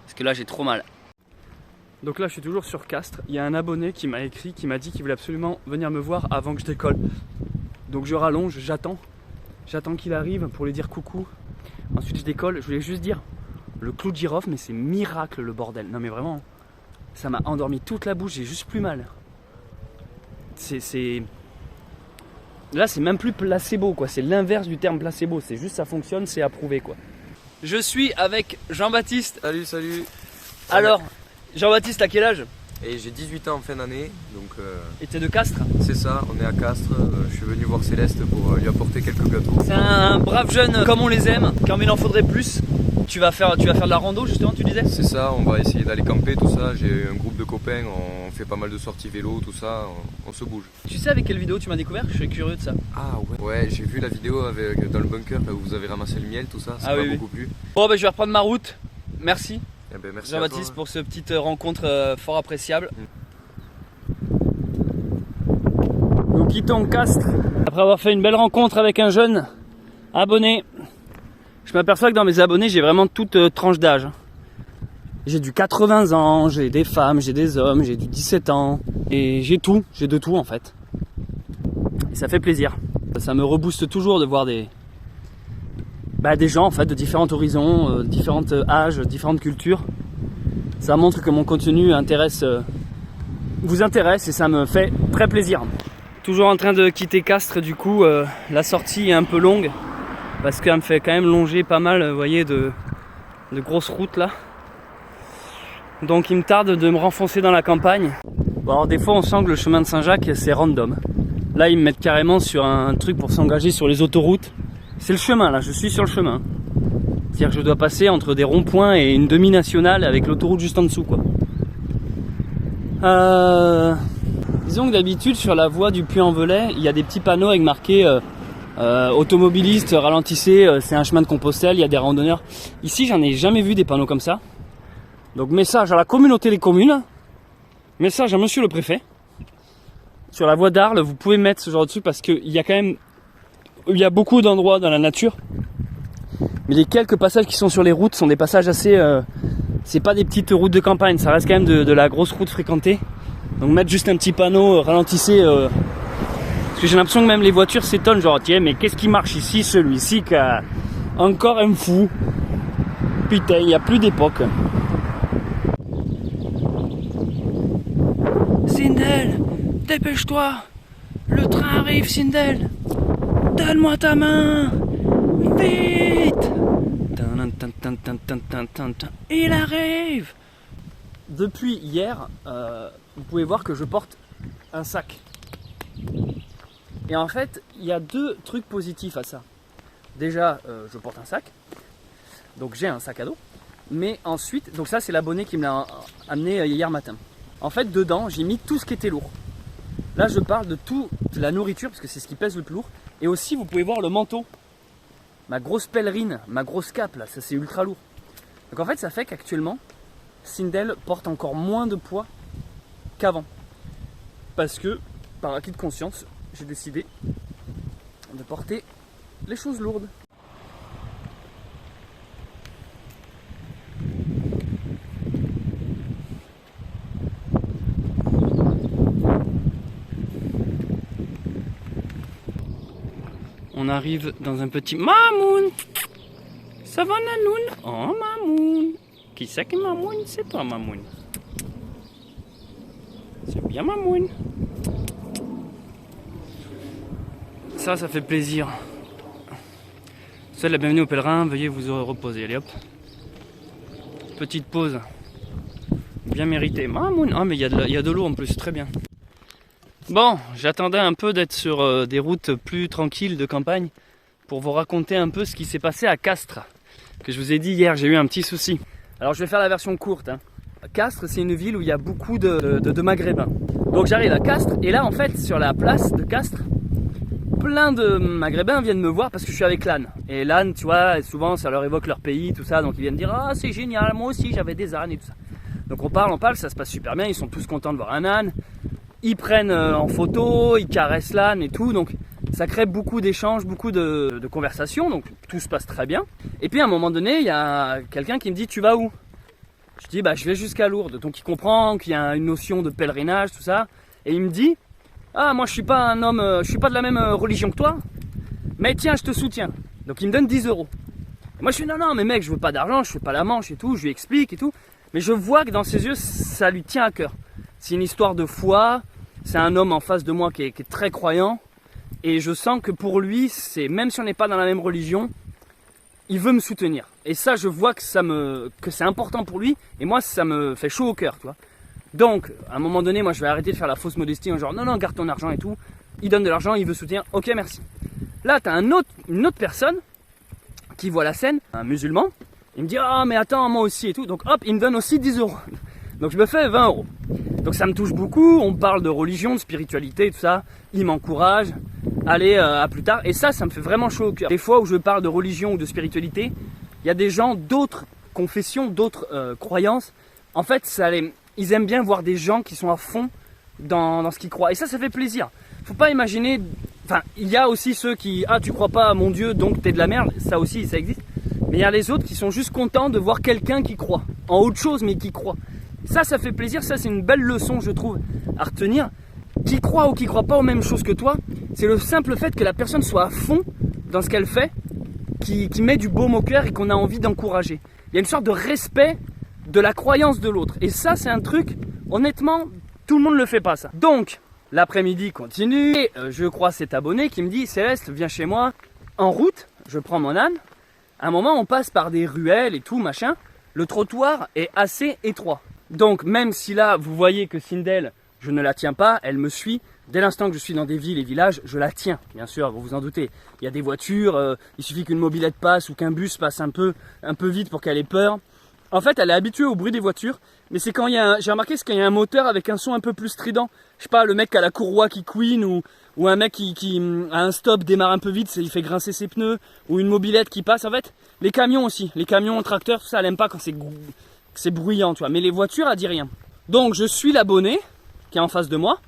S1: Parce que là j'ai trop mal. Donc là je suis toujours sur Castres. Il y a un abonné qui m'a écrit, qui m'a dit qu'il voulait absolument venir me voir avant que je décolle. Donc je rallonge, j'attends qu'il arrive pour lui dire coucou. Ensuite je décolle, je voulais juste dire le clou de girofle, mais c'est miracle le bordel. Non mais vraiment, ça m'a endormi toute la bouche, j'ai juste plus mal. Là c'est même plus placebo quoi, c'est l'inverse du terme placebo, c'est juste ça fonctionne, c'est approuvé quoi. Je suis avec Jean-Baptiste.
S6: Salut.
S1: Alors, Jean-Baptiste, à quel âge?
S6: Et j'ai 18 ans en fin d'année, donc
S1: Et t'es de Castres?
S6: c'est ça, on est à Castres, je suis venu voir Céleste pour lui apporter quelques gâteaux.
S1: C'est un brave jeune comme on les aime, comme il en faudrait plus. Tu vas faire de la rando justement, tu disais?
S6: C'est ça, on va essayer d'aller camper, tout ça, j'ai un groupe de copains, on fait pas mal de sorties vélo, tout ça, on se bouge.
S1: Tu sais avec quelle vidéo tu m'as découvert? Je suis curieux de ça.
S6: Ah ouais, j'ai vu la vidéo dans le bunker là, où vous avez ramassé le miel, tout ça, ça m'a beaucoup plu.
S1: Bon je vais reprendre ma route, merci.
S6: Eh ben, merci
S1: Jean-Baptiste pour cette petite rencontre fort appréciable. Nous quittons Castres après avoir fait une belle rencontre avec un jeune abonné. Je m'aperçois que dans mes abonnés j'ai vraiment toute tranche d'âge. J'ai du 80 ans, j'ai des femmes, j'ai des hommes, j'ai du 17 ans. Et j'ai de tout en fait. Et ça fait plaisir. Ça me rebooste toujours de voir des gens en fait de différents horizons, différents âges, différentes cultures. Ça montre que mon contenu vous intéresse et ça me fait très plaisir. Toujours en train de quitter Castres, du coup la sortie est un peu longue parce qu'elle me fait quand même longer pas mal, vous voyez, de grosses routes là. Donc il me tarde de me renfoncer dans la campagne. Bon, alors des fois on sent que le chemin de Saint-Jacques c'est random. Là ils me mettent carrément sur un truc pour s'engager sur les autoroutes. C'est le chemin là, je suis sur le chemin. C'est-à-dire que je dois passer entre des ronds-points et une demi-nationale avec l'autoroute juste en dessous quoi. Disons que d'habitude sur la voie du Puy-en-Velay, il y a des petits panneaux avec marqué automobilistes, ralentissez, c'est un chemin de Compostelle, il y a des randonneurs. Ici j'en ai jamais vu des panneaux comme ça. Donc message à la communauté des communes, message à monsieur le préfet. Sur la voie d'Arles, vous pouvez mettre ce genre de truc parce qu'il y a quand même... Il y a beaucoup d'endroits dans la nature, mais les quelques passages qui sont sur les routes sont des passages assez... c'est pas des petites routes de campagne, ça reste quand même de la grosse route fréquentée. Donc mettre juste un petit panneau, ralentissez... parce que j'ai l'impression que même les voitures s'étonnent, genre tiens mais qu'est-ce qui marche ici, celui-ci qui a encore un fou. Putain, il n'y a plus d'époque. Sindel, dépêche-toi, le train arrive Sindel. Donne-moi ta main! Vite! Il arrive! Depuis hier, vous pouvez voir que je porte un sac. Et en fait, il y a deux trucs positifs à ça. Déjà, je porte un sac. Donc j'ai un sac à dos. Mais ensuite, donc ça c'est l'abonné qui me l'a amené hier matin. En fait, dedans, j'ai mis tout ce qui était lourd. Là, je parle de tout, de la nourriture, parce que c'est ce qui pèse le plus lourd. Et aussi, vous pouvez voir le manteau. Ma grosse pèlerine, ma grosse cape, là, ça c'est ultra lourd. Donc en fait, ça fait qu'actuellement, Sindel porte encore moins de poids qu'avant. Parce que, par acquis de conscience, j'ai décidé de porter les choses lourdes. On arrive dans un petit Mamoun. Ça va Nanoun? Oh Mamoun. Qui c'est que Mamoun? C'est toi Mamoun. C'est bien Mamoun. Ça fait plaisir. Soyez la bienvenue aux pèlerins, veuillez vous reposer. Allez hop. Petite pause. Bien méritée. Mamoun. Ah mais il y a de l'eau en plus, très bien. Bon, j'attendais un peu d'être sur des routes plus tranquilles de campagne pour vous raconter un peu ce qui s'est passé à Castres. Que je vous ai dit hier, j'ai eu un petit souci. Alors je vais faire la version courte. Castres, c'est une ville où il y a beaucoup de Maghrébins. Donc j'arrive à Castres et là en fait sur la place de Castres, plein de Maghrébins viennent me voir parce que je suis avec l'âne. Et l'âne, tu vois, souvent ça leur évoque leur pays, tout ça, donc ils viennent dire ah c'est génial, moi aussi j'avais des ânes et tout ça. Donc on parle, ça se passe super bien, ils sont tous contents de voir un âne, ils prennent en photo, ils caressent l'âne et tout, donc ça crée beaucoup d'échanges, beaucoup de conversations, donc tout se passe très bien. Et puis à un moment donné, il y a quelqu'un qui me dit tu vas où? Je dis bah je vais jusqu'à Lourdes, donc il comprend qu'il y a une notion de pèlerinage, tout ça, et il me dit ah moi je suis pas un homme, je suis pas de la même religion que toi, mais tiens je te soutiens. Donc il me donne 10 €. Et moi je suis non mais mec je veux pas d'argent, je fais pas la manche et tout, je lui explique et tout, mais je vois que dans ses yeux ça lui tient à cœur. C'est une histoire de foi, c'est un homme en face de moi qui est très croyant, et je sens que pour lui, c'est même si on n'est pas dans la même religion, il veut me soutenir. Et ça, je vois que c'est important pour lui, et moi, ça me fait chaud au cœur, tu vois. Donc, à un moment donné, moi, je vais arrêter de faire la fausse modestie, en genre, non, garde ton argent et tout. Il donne de l'argent, il veut soutenir, ok, merci. Là, tu as une autre personne qui voit la scène, un musulman, il me dit, ah, mais attends, moi aussi et tout. Donc, hop, il me donne aussi 10 €. Donc, je me fais 20 €. Donc, ça me touche beaucoup, on parle de religion, de spiritualité, tout ça. Il m'encourage, allez, à plus tard. Et ça me fait vraiment chaud au cœur. Des fois où je parle de religion ou de spiritualité, il y a des gens d'autres confessions, d'autres croyances. En fait, ils aiment bien voir des gens qui sont à fond dans ce qu'ils croient. Et ça fait plaisir. Faut pas imaginer... Enfin, il y a aussi ceux qui... Ah, tu crois pas à mon Dieu, donc t'es de la merde. Ça aussi, ça existe. Mais il y a les autres qui sont juste contents de voir quelqu'un qui croit. En autre chose, mais qui croit. Ça fait plaisir. Ça, c'est une belle leçon, je trouve, à retenir. Qui croit ou qui croit pas aux mêmes choses que toi, c'est le simple fait que la personne soit à fond dans ce qu'elle fait, qui met du baume au cœur et qu'on a envie d'encourager. Il y a une sorte de respect de la croyance de l'autre. Et ça, c'est un truc, honnêtement, tout le monde ne le fait pas, ça. Donc, l'après-midi continue, et je crois cet abonné qui me dit « Céleste, viens chez moi ». En route, je prends mon âne. À un moment, on passe par des ruelles et tout, machin. Le trottoir est assez étroit. Donc, même si là, vous voyez que Sindel, je ne la tiens pas, elle me suit. Dès l'instant que je suis dans des villes et villages, je la tiens, bien sûr, vous vous en doutez. Il y a des voitures, il suffit qu'une mobilette passe ou qu'un bus passe un peu vite pour qu'elle ait peur. En fait, elle est habituée au bruit des voitures, mais c'est quand j'ai remarqué, c'est quand il y a un moteur avec un son un peu plus strident. Je sais pas, le mec qui a la courroie qui couine ou un mec qui à un stop démarre un peu vite, il fait grincer ses pneus, ou une mobilette qui passe. En fait, les camions aussi, les camions, tracteurs, tout ça, elle aime pas quand c'est bruyant, tu vois. Mais les voitures, elle dit rien. Donc, je suis l'abonné qui est en face de moi.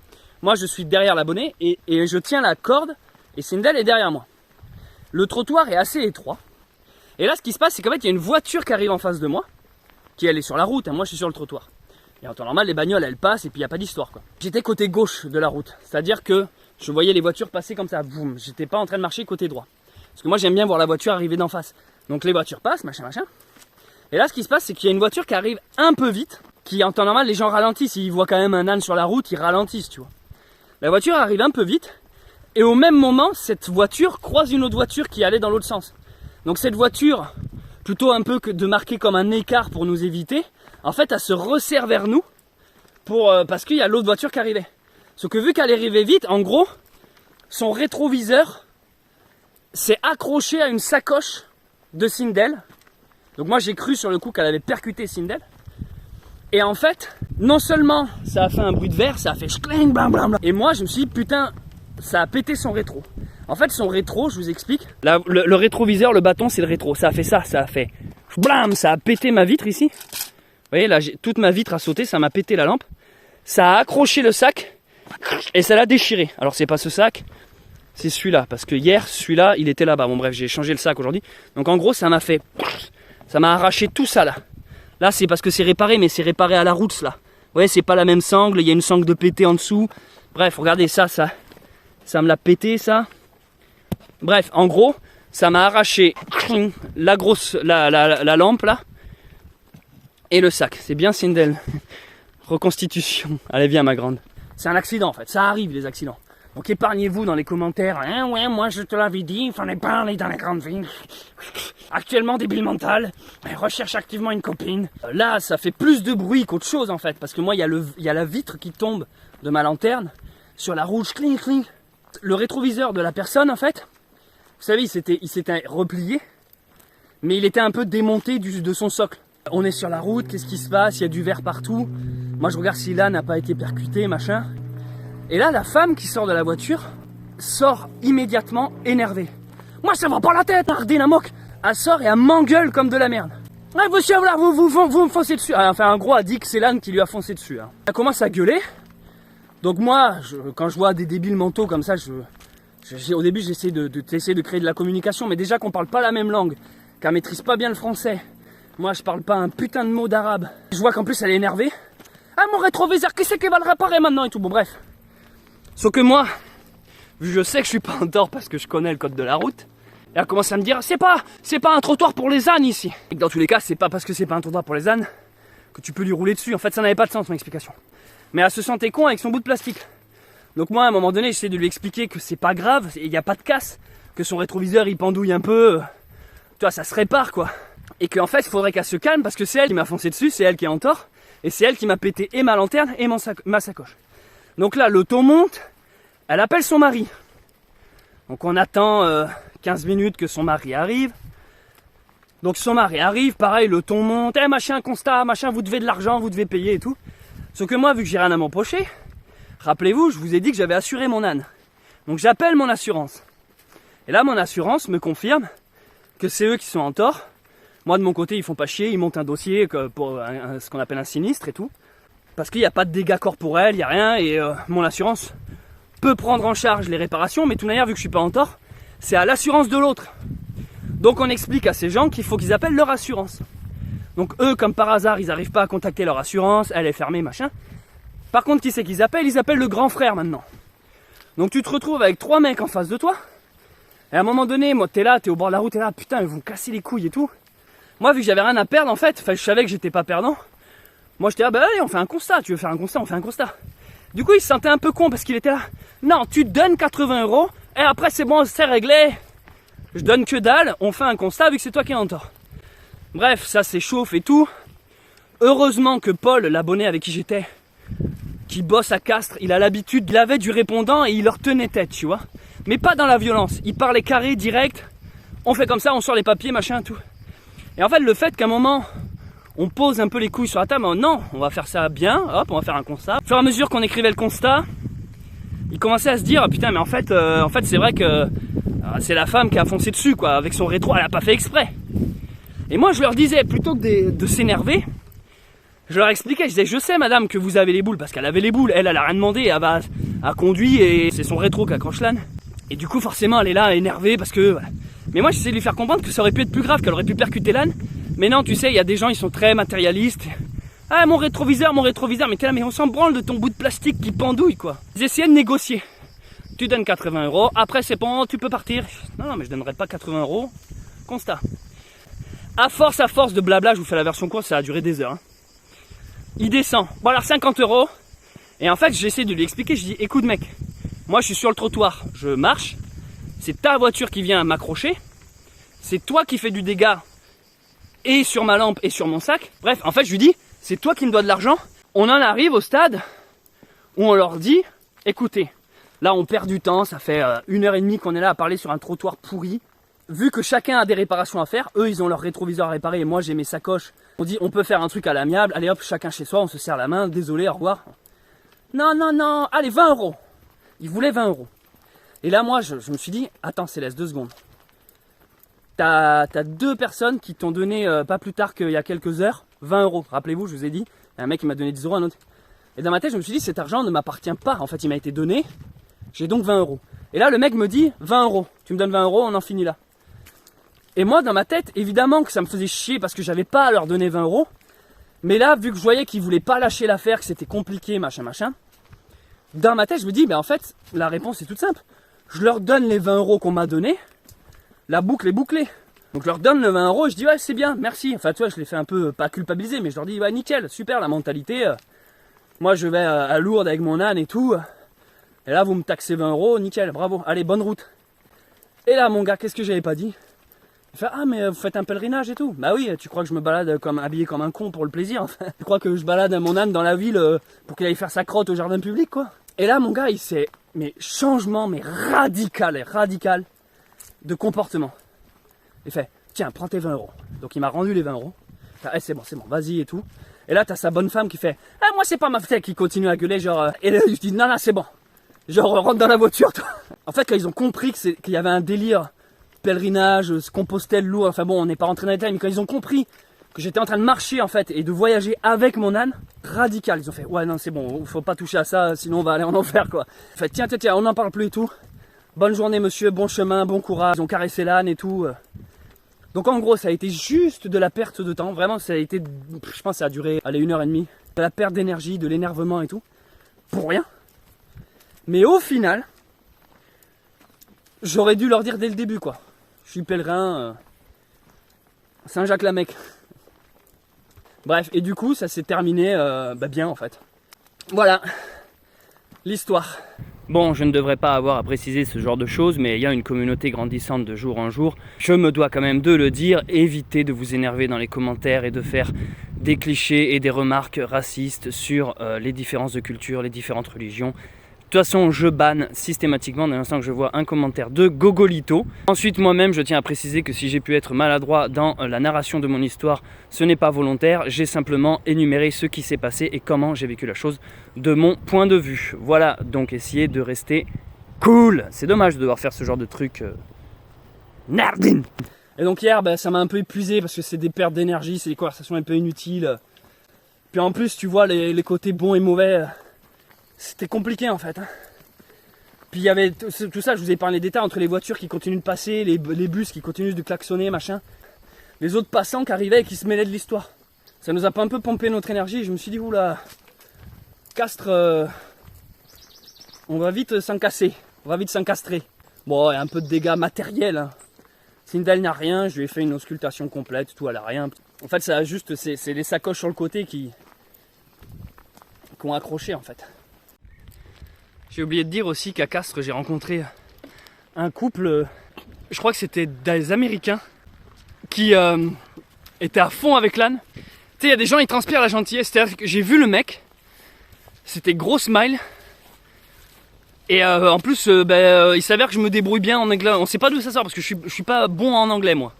S1: Moi, je suis derrière l'abonné et je tiens la corde et Sindel est derrière moi. Le trottoir est assez étroit. Et là, ce qui se passe, c'est qu'en fait, il y a une voiture qui arrive en face de moi, qui elle est sur la route, hein, moi je suis sur le trottoir. Et en temps normal, les bagnoles, elles passent et puis il n'y a pas d'histoire, quoi. J'étais côté gauche de la route, c'est-à-dire que je voyais les voitures passer comme ça, boum. J'étais pas en train de marcher côté droit. Parce que moi, j'aime bien voir la voiture arriver d'en face. Donc les voitures passent, machin. Et là, ce qui se passe, c'est qu'il y a une voiture qui arrive un peu vite, qui en temps normal, les gens ralentissent. Ils voient quand même un âne sur la route, ils ralentissent, tu vois. La voiture arrive un peu vite, et au même moment, cette voiture croise une autre voiture qui allait dans l'autre sens. Donc cette voiture, plutôt un peu que de marquer comme un écart pour nous éviter, en fait, elle se resserre vers nous parce qu'il y a l'autre voiture qui arrivait. Sauf que vu qu'elle arrivait vite, en gros, son rétroviseur s'est accroché à une sacoche de Sindel. Donc moi, j'ai cru sur le coup qu'elle avait percuté Sindel. Et en fait, non seulement ça a fait un bruit de verre, ça a fait schling, blam blam blam. Et moi, je me suis dit, putain, ça a pété son rétro. En fait, son rétro, je vous explique. Le rétroviseur, le bâton, c'est le rétro. Ça a fait ça a fait blam, ça a pété ma vitre ici. Vous voyez, là, toute ma vitre a sauté, ça m'a pété la lampe. Ça a accroché le sac et ça l'a déchiré. Alors, c'est pas ce sac, c'est celui-là. Parce que hier, celui-là, il était là-bas. Bon, bref, j'ai changé le sac aujourd'hui. Donc, en gros, ça m'a arraché tout ça là. Là, c'est parce que c'est réparé, mais c'est réparé à la route, là. Vous voyez, c'est pas la même sangle, il y a une sangle de pété en dessous. Bref, regardez ça me l'a pété, ça. Bref, en gros, ça m'a arraché la lampe, là. Et le sac. C'est bien, Sindel. Reconstitution. Allez, viens, ma grande. C'est un accident, en fait. Ça arrive, les accidents. Donc, épargnez-vous dans les commentaires. Hein, ouais, moi, je te l'avais dit, il fallait pas aller dans les grandes villes. Actuellement débile mental, recherche activement une copine. Là, ça fait plus de bruit qu'autre chose en fait, parce que moi, il y a la vitre qui tombe de ma lanterne sur la route, cling, cling. Le rétroviseur de la personne en fait, vous savez, il s'était replié, mais il était un peu démonté de son socle. On est sur la route, qu'est-ce qui se passe? Il y a du verre partout. Moi, je regarde si là n'a pas été percuté, machin. Et là, la femme qui sort de la voiture sort immédiatement énervée. Moi, ça va pas la tête, Ardina moque. Elle sort et elle m'engueule comme de la merde. Ouais, monsieur, voilà, vous me foncez dessus. Enfin, en gros, elle dit que c'est l'âne qui lui a foncé dessus. Hein. Elle commence à gueuler. Donc moi, quand je vois des débiles mentaux comme ça, au début, j'essaie de créer de la communication. Mais déjà qu'on parle pas la même langue, qu'elle maîtrise pas bien le français. Moi, je parle pas un putain de mot d'arabe. Je vois qu'en plus, elle est énervée. Ah, mon rétroviseur, qui c'est qui va le réparer maintenant et tout. Bon, bref. Sauf que moi, vu que je sais que je suis pas en tort parce que je connais le code de la route, et elle commence à me dire, c'est pas un trottoir pour les ânes ici. Et que dans tous les cas, c'est pas parce que c'est pas un trottoir pour les ânes que tu peux lui rouler dessus. En fait, ça n'avait pas de sens, mon explication. Mais elle se sentait con avec son bout de plastique. Donc moi, à un moment donné, j'essaie de lui expliquer que c'est pas grave, il n'y a pas de casse, que son rétroviseur, il pendouille un peu. Tu vois, ça se répare, quoi. Et qu'en fait, il faudrait qu'elle se calme parce que c'est elle qui m'a foncé dessus, c'est elle qui est en tort. Et c'est elle qui m'a pété et ma lanterne et ma sacoche. Donc là, le ton monte, elle appelle son mari. Donc on attend 15 minutes que son mari arrive. Donc son mari arrive, pareil, le ton monte. Eh machin, constat, machin, vous devez de l'argent, vous devez payer et tout. Sauf que moi, vu que j'ai rien à m'empocher, rappelez-vous, je vous ai dit que j'avais assuré mon âne. Donc j'appelle mon assurance. Et là, mon assurance me confirme que c'est eux qui sont en tort. Moi, de mon côté, ils font pas chier, ils montent un dossier pour ce qu'on appelle un sinistre et tout. Parce qu'il n'y a pas de dégâts corporels, il n'y a rien. Et mon assurance peut prendre en charge les réparations, mais de toute manière, vu que je suis pas en tort, c'est à l'assurance de l'autre. Donc on explique à ces gens qu'il faut qu'ils appellent leur assurance. Donc eux, comme par hasard, ils n'arrivent pas à contacter leur assurance, elle est fermée, machin. Par contre, qui c'est qu'ils appellent? Ils appellent le grand frère maintenant. Donc tu te retrouves avec 3 mecs en face de toi. Et à un moment donné, moi t'es là, t'es au bord de la route, t'es là, putain, ils vont casser les couilles et tout. Moi, vu que j'avais rien à perdre en fait, enfin je savais que j'étais pas perdant. Moi j'étais là, bah allez, on fait un constat, tu veux faire un constat, on fait un constat. Du coup, il se sentait un peu con parce qu'il était là. Non, tu donnes 80 € et après c'est bon, c'est réglé. Je donne que dalle, on fait un constat vu que c'est toi qui es en tort. Bref, ça s'échauffe et tout. Heureusement que Paul, l'abonné avec qui j'étais, qui bosse à Castres, il a l'habitude, il avait du répondant et il leur tenait tête, tu vois. Mais pas dans la violence, il parlait carré, direct. On fait comme ça, on sort les papiers, machin, tout. Et en fait, le fait qu'à un moment, on pose un peu les couilles sur la table, non, on va faire ça bien, hop, on va faire un constat. Au fur et à mesure qu'on écrivait le constat, il commençait à se dire, putain, mais en fait c'est vrai que c'est la femme qui a foncé dessus, quoi, avec son rétro, elle a pas fait exprès. Et moi, je leur disais, plutôt que de s'énerver, je leur expliquais, je disais, je sais, madame, que vous avez les boules, parce qu'elle avait les boules, elle a rien demandé, elle a conduit et c'est son rétro qui accroche l'âne. Et du coup, forcément, elle est là, énervée, parce que, voilà. Mais moi, j'essaie de lui faire comprendre que ça aurait pu être plus grave, qu'elle aurait pu percuter l'âne. Mais non, tu sais, il y a des gens, ils sont très matérialistes. Ah, mon rétroviseur, mais t'es là, mais on s'en branle de ton bout de plastique qui pendouille, quoi. Ils essayaient de négocier. Tu donnes 80 €, après c'est bon, tu peux partir. Non, mais je donnerai pas 80 €. Constat. À force de blabla, je vous fais la version courte, ça a duré des heures. Hein. Il descend. Bon, alors 50 €. Et en fait, j'essaie de lui expliquer, je dis, écoute mec, moi je suis sur le trottoir, je marche, c'est ta voiture qui vient m'accrocher, c'est toi qui fais du dégât et sur ma lampe et sur mon sac. Bref, en fait, je lui dis, c'est toi qui me dois de l'argent. On en arrive au stade où on leur dit, écoutez, là on perd du temps, ça fait 1h30 qu'on est là à parler sur un trottoir pourri. Vu que chacun a des réparations à faire, eux ils ont leur rétroviseur à réparer et moi j'ai mes sacoches. On dit on peut faire un truc à l'amiable, allez hop, chacun chez soi, on se serre la main, désolé, au revoir. Non, allez 20 €. Ils voulaient 20 €. Et là moi je me suis dit, attends Céleste, 2 secondes. T'as 2 personnes qui t'ont donné pas plus tard qu'il y a quelques heures, 20 €. Rappelez-vous, je vous ai dit, un mec qui m'a donné 10 €, un autre. Et dans ma tête je me suis dit, cet argent ne m'appartient pas, en fait il m'a été donné, j'ai donc 20 €. Et là le mec me dit, 20 €, tu me donnes 20 €, on en finit là. Et moi, dans ma tête, évidemment que ça me faisait chier parce que j'avais pas à leur donner 20 €. Mais là, vu que je voyais qu'ils voulaient pas lâcher l'affaire, que c'était compliqué, machin, dans ma tête, je me dis, en fait, la réponse est toute simple. Je leur donne les 20 € qu'on m'a donné, la boucle est bouclée. Donc je leur donne le 20 € et je dis, ouais, c'est bien, merci. Enfin, tu vois, je les fais un peu, pas culpabiliser, mais je leur dis, ouais, nickel, super la mentalité. Moi, je vais à Lourdes avec mon âne et tout. Et là, vous me taxez 20 €, nickel, bravo, allez, bonne route. Et là, mon gars, qu'est-ce que j'avais pas dit? Il fait, ah mais vous faites un pèlerinage et tout. Bah oui, tu crois que je me balade habillé comme un con pour le plaisir? Tu crois que je balade mon âne dans la ville pour qu'il aille faire sa crotte au jardin public, quoi? Et là mon gars il s'est, mais changement, mais radical de comportement. Il fait, tiens prends tes 20 €. Donc il m'a rendu les 20 €. Ah, c'est bon, vas-y et tout. Et là t'as sa bonne femme qui fait, ah moi c'est pas ma fête, qui continue à gueuler genre, et là je dis, non c'est bon. Genre rentre dans la voiture toi. En fait quand ils ont compris qu'il y avait un délire pèlerinage, Compostelle, lourd, enfin bon on n'est pas rentré dans les détails, mais quand ils ont compris que j'étais en train de marcher en fait et de voyager avec mon âne, radical, ils ont fait ouais non c'est bon, faut pas toucher à ça sinon on va aller en enfer quoi. En fait tiens on n'en parle plus et tout, bonne journée monsieur, bon chemin, bon courage, ils ont caressé l'âne et tout. Donc en gros ça a été juste de la perte de temps, vraiment ça a été, je pense que ça a duré allez 1h30, de la perte d'énergie, de l'énervement et tout, pour rien. Mais au final, j'aurais dû leur dire dès le début quoi, je suis pèlerin, Saint-Jacques-la-Mecque. Bref, et du coup, ça s'est terminé bien en fait. Voilà, l'histoire. Bon, je ne devrais pas avoir à préciser ce genre de choses, mais il y a une communauté grandissante de jour en jour. Je me dois quand même de le dire, évitez de vous énerver dans les commentaires et de faire des clichés et des remarques racistes sur les différences de culture, les différentes religions. De toute façon, je banne systématiquement dès l'instant que je vois un commentaire de Gogolito. Ensuite, moi-même, je tiens à préciser que si j'ai pu être maladroit dans la narration de mon histoire, ce n'est pas volontaire. J'ai simplement énuméré ce qui s'est passé et comment j'ai vécu la chose de mon point de vue. Voilà, donc essayez de rester cool. C'est dommage de devoir faire ce genre de truc. Nardine. Et donc hier, ça m'a un peu épuisé parce que c'est des pertes d'énergie, c'est des conversations un peu inutiles. Puis en plus, tu vois les côtés bons et mauvais. C'était compliqué en fait. Puis il y avait tout ça, je vous ai parlé des détails entre les voitures qui continuent de passer, les bus qui continuent de klaxonner, machin. Les autres passants qui arrivaient et qui se mêlaient de l'histoire. Ça nous a pas un peu pompé notre énergie. Je me suis dit, oula, Castres, on va vite s'en casser, on va vite s'encastrer. Bon, il y a un peu de dégâts matériels. Hein. Sindel n'a rien, je lui ai fait une auscultation complète, tout, elle a rien. En fait, ça a juste, c'est les sacoches sur le côté qui ont accroché en fait. J'ai oublié de dire aussi qu'à Castres, j'ai rencontré un couple, je crois que c'était des Américains, qui étaient à fond avec l'âne. Tu sais, il y a des gens, ils transpirent la gentillesse. C'est-à-dire que j'ai vu le mec, c'était gros smile. Et en plus, il s'avère que je me débrouille bien en anglais. On sait pas d'où ça sort parce que je suis pas bon en anglais, moi.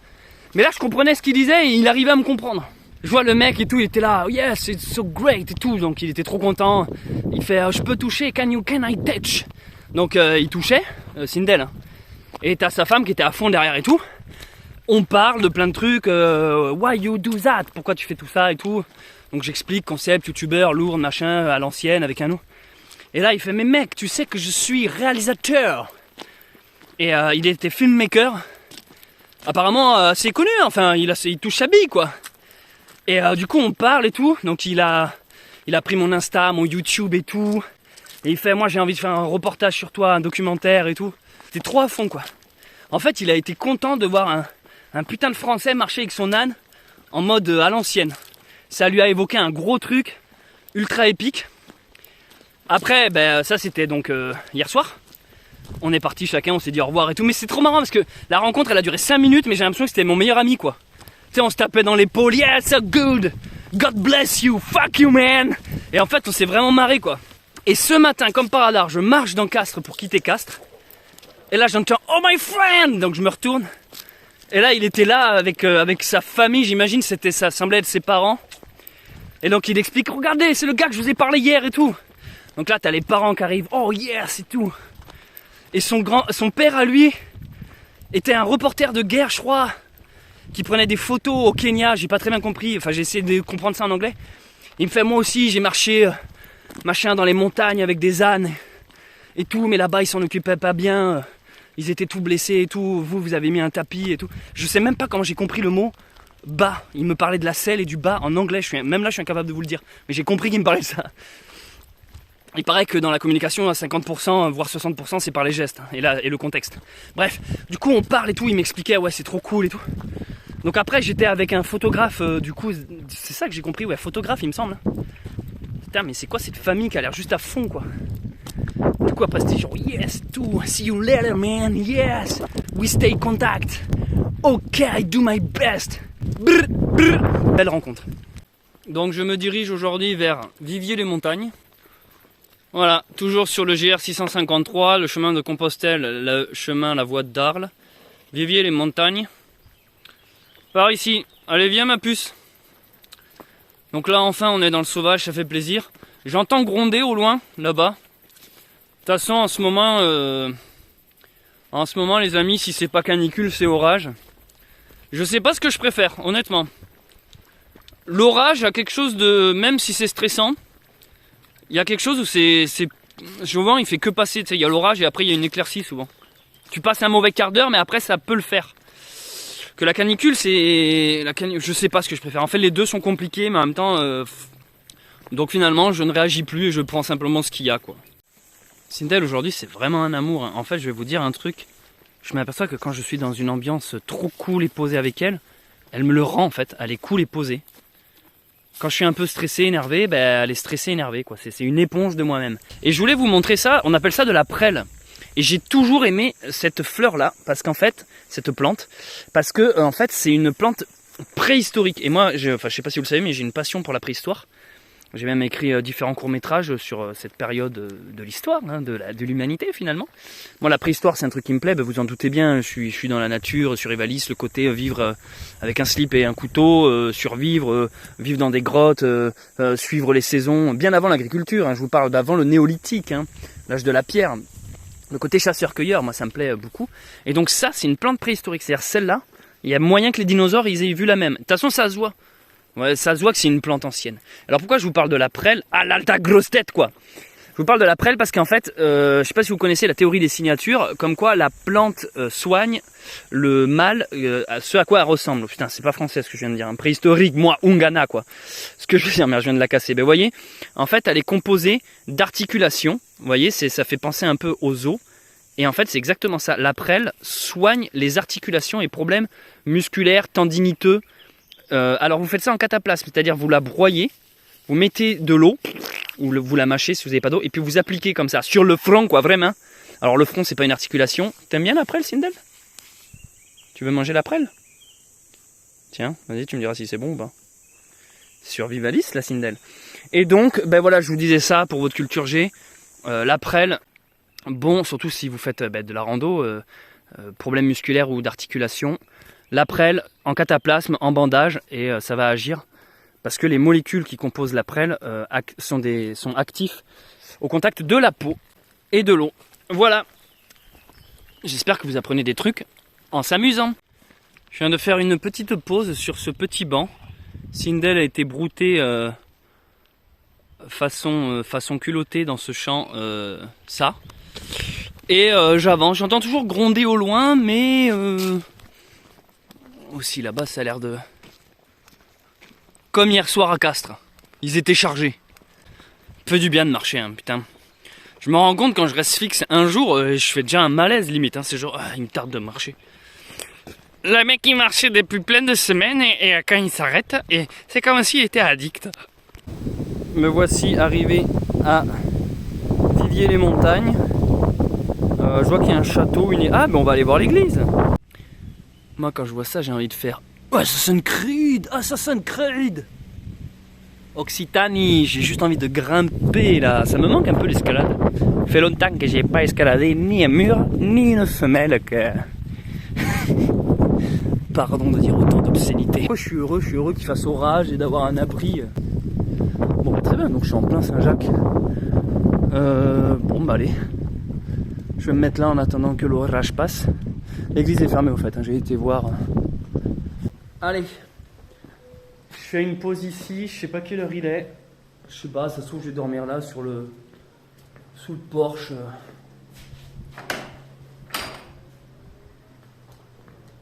S1: Mais là, je comprenais ce qu'il disait et il arrivait à me comprendre. Je vois le mec et tout, il était là, yes, it's so great et tout, donc il était trop content. Il fait, je peux toucher, can I touch? Donc il touchait, Sindel. Hein. Et t'as sa femme qui était à fond derrière et tout. On parle de plein de trucs, why you do that? Pourquoi tu fais tout ça et tout. Donc j'explique, concept, youtubeur, lourd, machin, à l'ancienne, avec un nom. Et là il fait, mais mec, tu sais que je suis réalisateur. Et il était filmmaker. Apparemment c'est connu, enfin il touche sa bille quoi. Et du coup on parle et tout, donc il a pris mon Insta, mon YouTube et tout. Et il fait, moi j'ai envie de faire un reportage sur toi, un documentaire et tout. C'était trop à fond quoi. En fait il a été content de voir un putain de Français marcher avec son âne en mode à l'ancienne. Ça lui a évoqué un gros truc, ultra épique. Après, ça c'était donc hier soir. On est parti chacun, on s'est dit au revoir et tout. Mais c'est trop marrant parce que la rencontre elle a duré 5 minutes, mais j'ai l'impression que c'était mon meilleur ami quoi. Tu sais, on se tapait dans l'épaule, yeah, so good, God bless you, fuck you man. Et en fait, on s'est vraiment marré quoi. Et ce matin, comme par hasard, je marche dans Castres pour quitter Castres. Et là, j'entends, oh my friend. Donc je me retourne. Et là, il était là avec sa famille, j'imagine, ça semblait être ses parents. Et donc il explique, regardez, c'est le gars que je vous ai parlé hier et tout. Donc là, t'as les parents qui arrivent, oh yeah, c'est tout. Et son père à lui était un reporter de guerre, je crois, qui prenait des photos au Kenya, j'ai pas très bien compris, enfin j'ai essayé de comprendre ça en anglais. Il me fait, moi aussi j'ai marché machin dans les montagnes avec des ânes et tout, mais là-bas ils s'en occupaient pas bien, ils étaient tout blessés et tout, vous avez mis un tapis et tout. Je sais même pas comment j'ai compris le mot bas, il me parlait de la selle et du bas en anglais, même là je suis incapable de vous le dire, mais j'ai compris qu'il me parlait de ça. Il paraît que dans la communication, à 50%, voire 60%, c'est par les gestes hein, et le contexte. Bref, du coup on parle et tout, il m'expliquait, ouais c'est trop cool et tout. Donc après j'étais avec un photographe, du coup c'est ça que j'ai compris, ouais photographe il me semble. Putain mais c'est quoi cette famille qui a l'air juste à fond quoi. Du coup après c'était genre yes tout, see you later man, yes, we stay in contact. Ok, I do my best. Brr, brr. Belle rencontre. Donc je me dirige aujourd'hui vers Viviers-les-Montagnes. Voilà, toujours sur le GR 653, le chemin de Compostelle, le chemin, la voie d'Arles. Viviers-les-Montagnes. Par ici, allez viens ma puce. Donc là enfin on est dans le sauvage, ça fait plaisir. J'entends gronder au loin, là-bas. toute façon, en ce moment, les amis, si c'est pas canicule, c'est orage. Je sais pas ce que je préfère, honnêtement. L'orage a quelque chose de, même si c'est stressant, il y a quelque chose où souvent il fait que passer, tu sais, il y a l'orage et après il y a une éclaircie souvent. Tu passes un mauvais quart d'heure, mais après ça peut le faire. Que la canicule, je sais pas ce que je préfère. En fait, les deux sont compliqués, mais en même temps, donc finalement, je ne réagis plus et je prends simplement ce qu'il y a, quoi. Sindel, aujourd'hui, c'est vraiment un amour. En fait, je vais vous dire un truc. Je m'aperçois que quand je suis dans une ambiance trop cool et posée avec elle, elle me le rend, en fait. Elle est cool et posée. Quand je suis un peu stressé, énervé, ben, elle est stressée, énervée, quoi. C'est une éponge de moi-même. Et je voulais vous montrer ça, on appelle ça de la prêle. Et j'ai toujours aimé cette fleur-là, parce qu'en fait, cette plante, parce que en fait, c'est une plante préhistorique. Et moi, je sais pas si vous le savez, mais j'ai une passion pour la préhistoire. J'ai même écrit différents courts-métrages sur cette période de l'histoire, hein, de l'humanité finalement. Moi, la préhistoire, c'est un truc qui me plaît, vous en doutez bien, je suis dans la nature, survivaliste, le côté vivre avec un slip et un couteau, survivre, vivre dans des grottes, suivre les saisons, bien avant l'agriculture, hein, je vous parle d'avant le néolithique, hein, l'âge de la pierre. Le côté chasseur-cueilleur, moi ça me plaît beaucoup. Et donc ça, c'est une plante préhistorique, c'est-à-dire celle-là, il y a moyen que les dinosaures, ils aient vu la même. De toute façon, ça se voit. Ouais, ça se voit que c'est une plante ancienne. Alors pourquoi je vous parle de la prêle? Ah là, ta grosse tête quoi. Je vous parle de la prêle parce qu'en fait, je sais pas si vous connaissez la théorie des signatures, comme quoi la plante soigne le mal, ce à quoi elle ressemble. Putain, c'est pas français ce que je viens de dire, hein. Préhistorique, moi, Ungana quoi. Ce que je veux dire, mais je viens de la casser. Ben vous voyez, en fait, elle est composée d'articulations. Vous voyez, ça fait penser un peu aux os. Et en fait, c'est exactement ça. La prêle soigne les articulations et problèmes musculaires, tendiniteux. Alors vous faites ça en cataplasme, c'est-à-dire vous la broyez, vous mettez de l'eau, ou vous la mâchez si vous n'avez pas d'eau, et puis vous appliquez comme ça, sur le front quoi, vraiment. Alors le front c'est pas une articulation. T'aimes bien la prêle, Sindel? Tu veux manger la prêle? Tiens, vas-y, tu me diras si c'est bon ou pas. Survivaliste la Sindel. Et donc, ben voilà, je vous disais ça pour votre culture G. La prêle, bon, surtout si vous faites de la rando, problème musculaire ou d'articulation. La prêle en cataplasme, en bandage, et ça va agir parce que les molécules qui composent la prêle sont actifs au contact de la peau et de l'eau. Voilà. J'espère que vous apprenez des trucs en s'amusant. Je viens de faire une petite pause sur ce petit banc. Sindel a été broutée façon culottée dans ce champ, ça. Et j'avance. J'entends toujours gronder au loin, mais aussi là-bas ça a l'air de... Comme hier soir à Castres, ils étaient chargés. Fait du bien de marcher, hein, putain. Je me rends compte quand je reste fixe un jour, je fais déjà un malaise limite, hein, c'est genre, il me tarde de marcher. Le mec il marchait depuis plein de semaines et quand il s'arrête, et c'est comme s'il était addict. Me voici arrivé à Viviers-les-Montagnes. Je vois qu'il y a un château, ah mais on va aller voir l'église. Moi quand je vois ça j'ai envie de faire Assassin's Creed, Assassin's Creed. Occitanie, j'ai juste envie de grimper là, ça me manque un peu l'escalade. Fait longtemps que j'ai pas escaladé ni un mur, ni une femelle que... Pardon de dire autant d'obscénité. Je suis heureux qu'il fasse orage et d'avoir un abri. Bon bah, très bien, donc je suis en plein Saint-Jacques. Bon bah allez. Je vais me mettre là en attendant que l'orage passe. L'église est fermée au fait, hein, j'ai été voir. Allez. Je fais une pause ici, je sais pas quelle heure il est. Je sais pas, ça se trouve je vais dormir là sous le porche.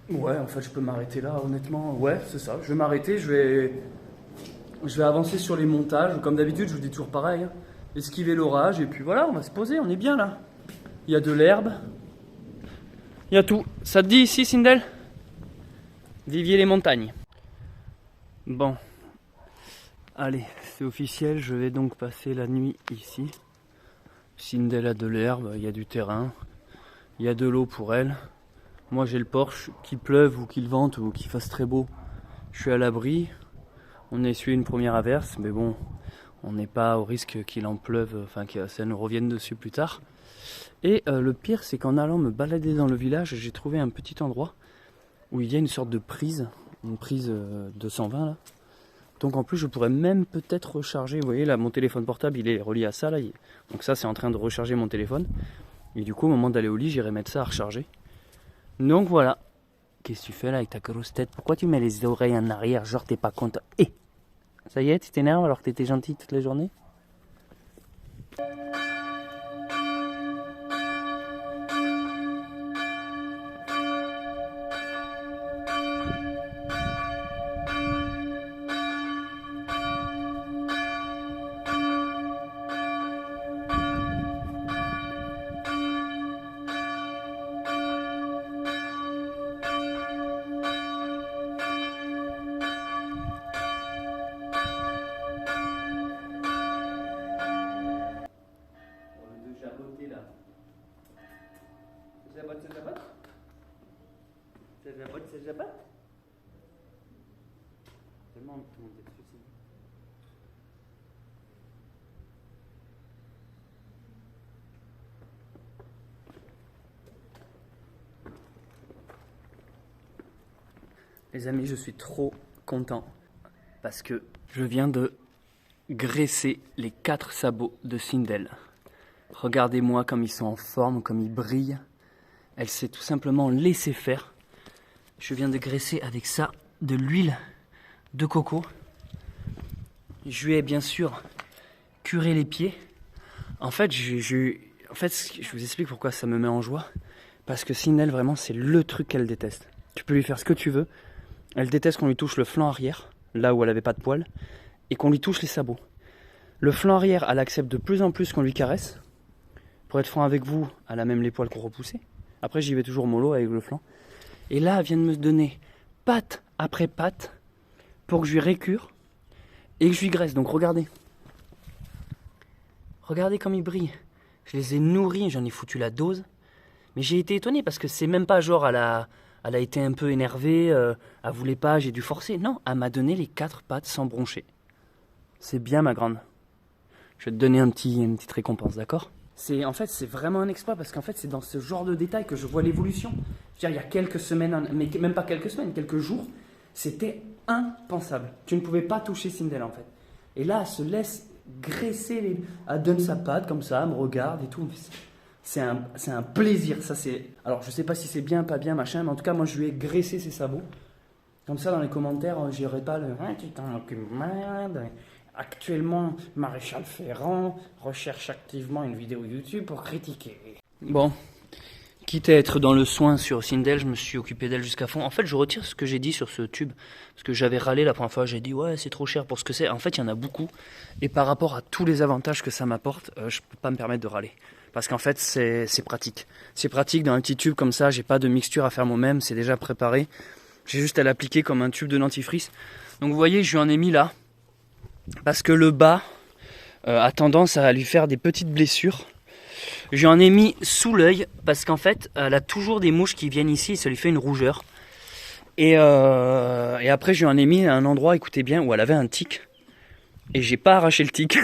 S1: Ouais, en fait je peux m'arrêter là, honnêtement. Ouais, c'est ça, je vais m'arrêter, je vais avancer sur les montages. Comme d'habitude, je vous dis toujours pareil, hein. Esquiver l'orage et puis voilà, on va se poser, on est bien là. Il y a de l'herbe. Il y a tout. Ça te dit ici, Sindel? Viviers-les-Montagnes. Bon. Allez, c'est officiel, je vais donc passer la nuit ici. Sindel a de l'herbe, il y a du terrain, il y a de l'eau pour elle. Moi j'ai le porche, qu'il pleuve ou qu'il vente ou qu'il fasse très beau. Je suis à l'abri. On a essuyé une première averse, mais bon, on n'est pas au risque qu'il en pleuve, enfin que ça nous revienne dessus plus tard. Et le pire, c'est qu'en allant me balader dans le village, j'ai trouvé un petit endroit où il y a une sorte de prise, une prise 220 là, Donc en plus je pourrais même peut-être recharger, vous voyez là mon téléphone portable il est relié à ça là, donc ça c'est en train de recharger mon téléphone. Et du coup au moment d'aller au lit j'irai mettre ça à recharger. Donc voilà. Qu'est-ce que tu fais là avec ta grosse tête? Pourquoi tu mets les oreilles en arrière, genre t'es pas content? Eh, ça y est, tu t'énerves alors que t'étais gentil toute la journée? C'est jabote? Tellement tout le monde est dessus. Les amis, je suis trop content parce que je viens de graisser les 4 sabots de Sindel. Regardez-moi comme ils sont en forme, comme ils brillent. Elle s'est tout simplement laissée faire. Je viens de graisser avec ça de l'huile de coco. Je lui ai bien sûr curé les pieds. En fait, je vous explique pourquoi ça me met en joie. Parce que Sindel, vraiment, c'est le truc qu'elle déteste. Tu peux lui faire ce que tu veux. Elle déteste qu'on lui touche le flanc arrière, là où elle n'avait pas de poils, et qu'on lui touche les sabots. Le flanc arrière, elle accepte de plus en plus qu'on lui caresse. Pour être franc avec vous, elle a même les poils qu'on repoussait. Après, j'y vais toujours mollo avec le flanc. Et là, elle vient de me donner patte après patte pour que je lui récure et que je lui graisse. Donc regardez. Regardez comme il brille. Je les ai nourris, j'en ai foutu la dose. Mais j'ai été étonné parce que c'est même pas genre elle a été un peu énervée, elle voulait pas, j'ai dû forcer. Non, elle m'a donné les 4 pattes sans broncher. C'est bien ma grande. Je vais te donner une petite récompense, d'accord? En fait, c'est vraiment un exploit parce qu'en fait, c'est dans ce genre de détails que je vois l'évolution. Je veux dire, il y a quelques semaines, mais même pas quelques semaines, quelques jours, c'était impensable. Tu ne pouvais pas toucher Sindel en fait. Et là, elle se laisse graisser, elle donne sa patte comme ça, elle me regarde et tout. C'est un plaisir. Ça, alors, je sais pas si c'est bien, pas bien, machin, mais en tout cas, moi, je lui ai graissé ses sabots. Comme ça, dans les commentaires, j'irai pas le « tu t'en occupes malade ». Actuellement, Maréchal Ferrand recherche activement une vidéo YouTube pour critiquer. Bon, quitte à être dans le soin sur Sindel, je me suis occupé d'elle jusqu'à fond. En fait, je retire ce que j'ai dit sur ce tube, parce que j'avais râlé la première fois, j'ai dit ouais, c'est trop cher pour ce que c'est. En fait, il y en a beaucoup, et par rapport à tous les avantages que ça m'apporte, je peux pas me permettre de râler. Parce qu'en fait, c'est pratique. C'est pratique dans un petit tube comme ça, j'ai pas de mixture à faire moi-même, c'est déjà préparé. J'ai juste à l'appliquer comme un tube de dentifrice. Donc vous voyez, je lui en ai mis là. Parce que le bas a tendance à lui faire des petites blessures. J'en ai mis sous l'œil parce qu'en fait elle a toujours des mouches qui viennent ici et ça lui fait une rougeur. Et après je lui en ai mis à un endroit, écoutez bien, où elle avait un tic. Et j'ai pas arraché le tic.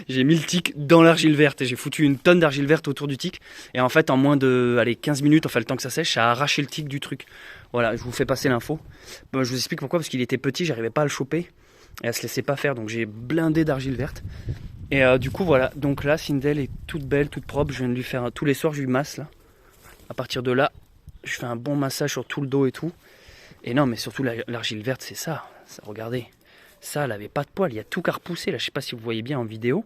S1: J'ai mis le tic dans l'argile verte et j'ai foutu une tonne d'argile verte autour du tic. Et en fait en moins de 15 minutes, enfin le temps que ça sèche, ça a arraché le tic du truc. Voilà, je vous fais passer l'info. Bon, je vous explique pourquoi, parce qu'il était petit, j'arrivais pas à le choper. Et elle se laissait pas faire, donc j'ai blindé d'argile verte. Et du coup voilà, donc là Sindel est toute belle, toute propre. Je viens de lui faire tous les soirs, je lui masse là. À partir de là, je fais un bon massage sur tout le dos et tout. Et non, mais surtout l'argile verte, c'est ça. Regardez, ça, elle avait pas de poils, il y a tout qu'à repousser là. Je sais pas si vous voyez bien en vidéo.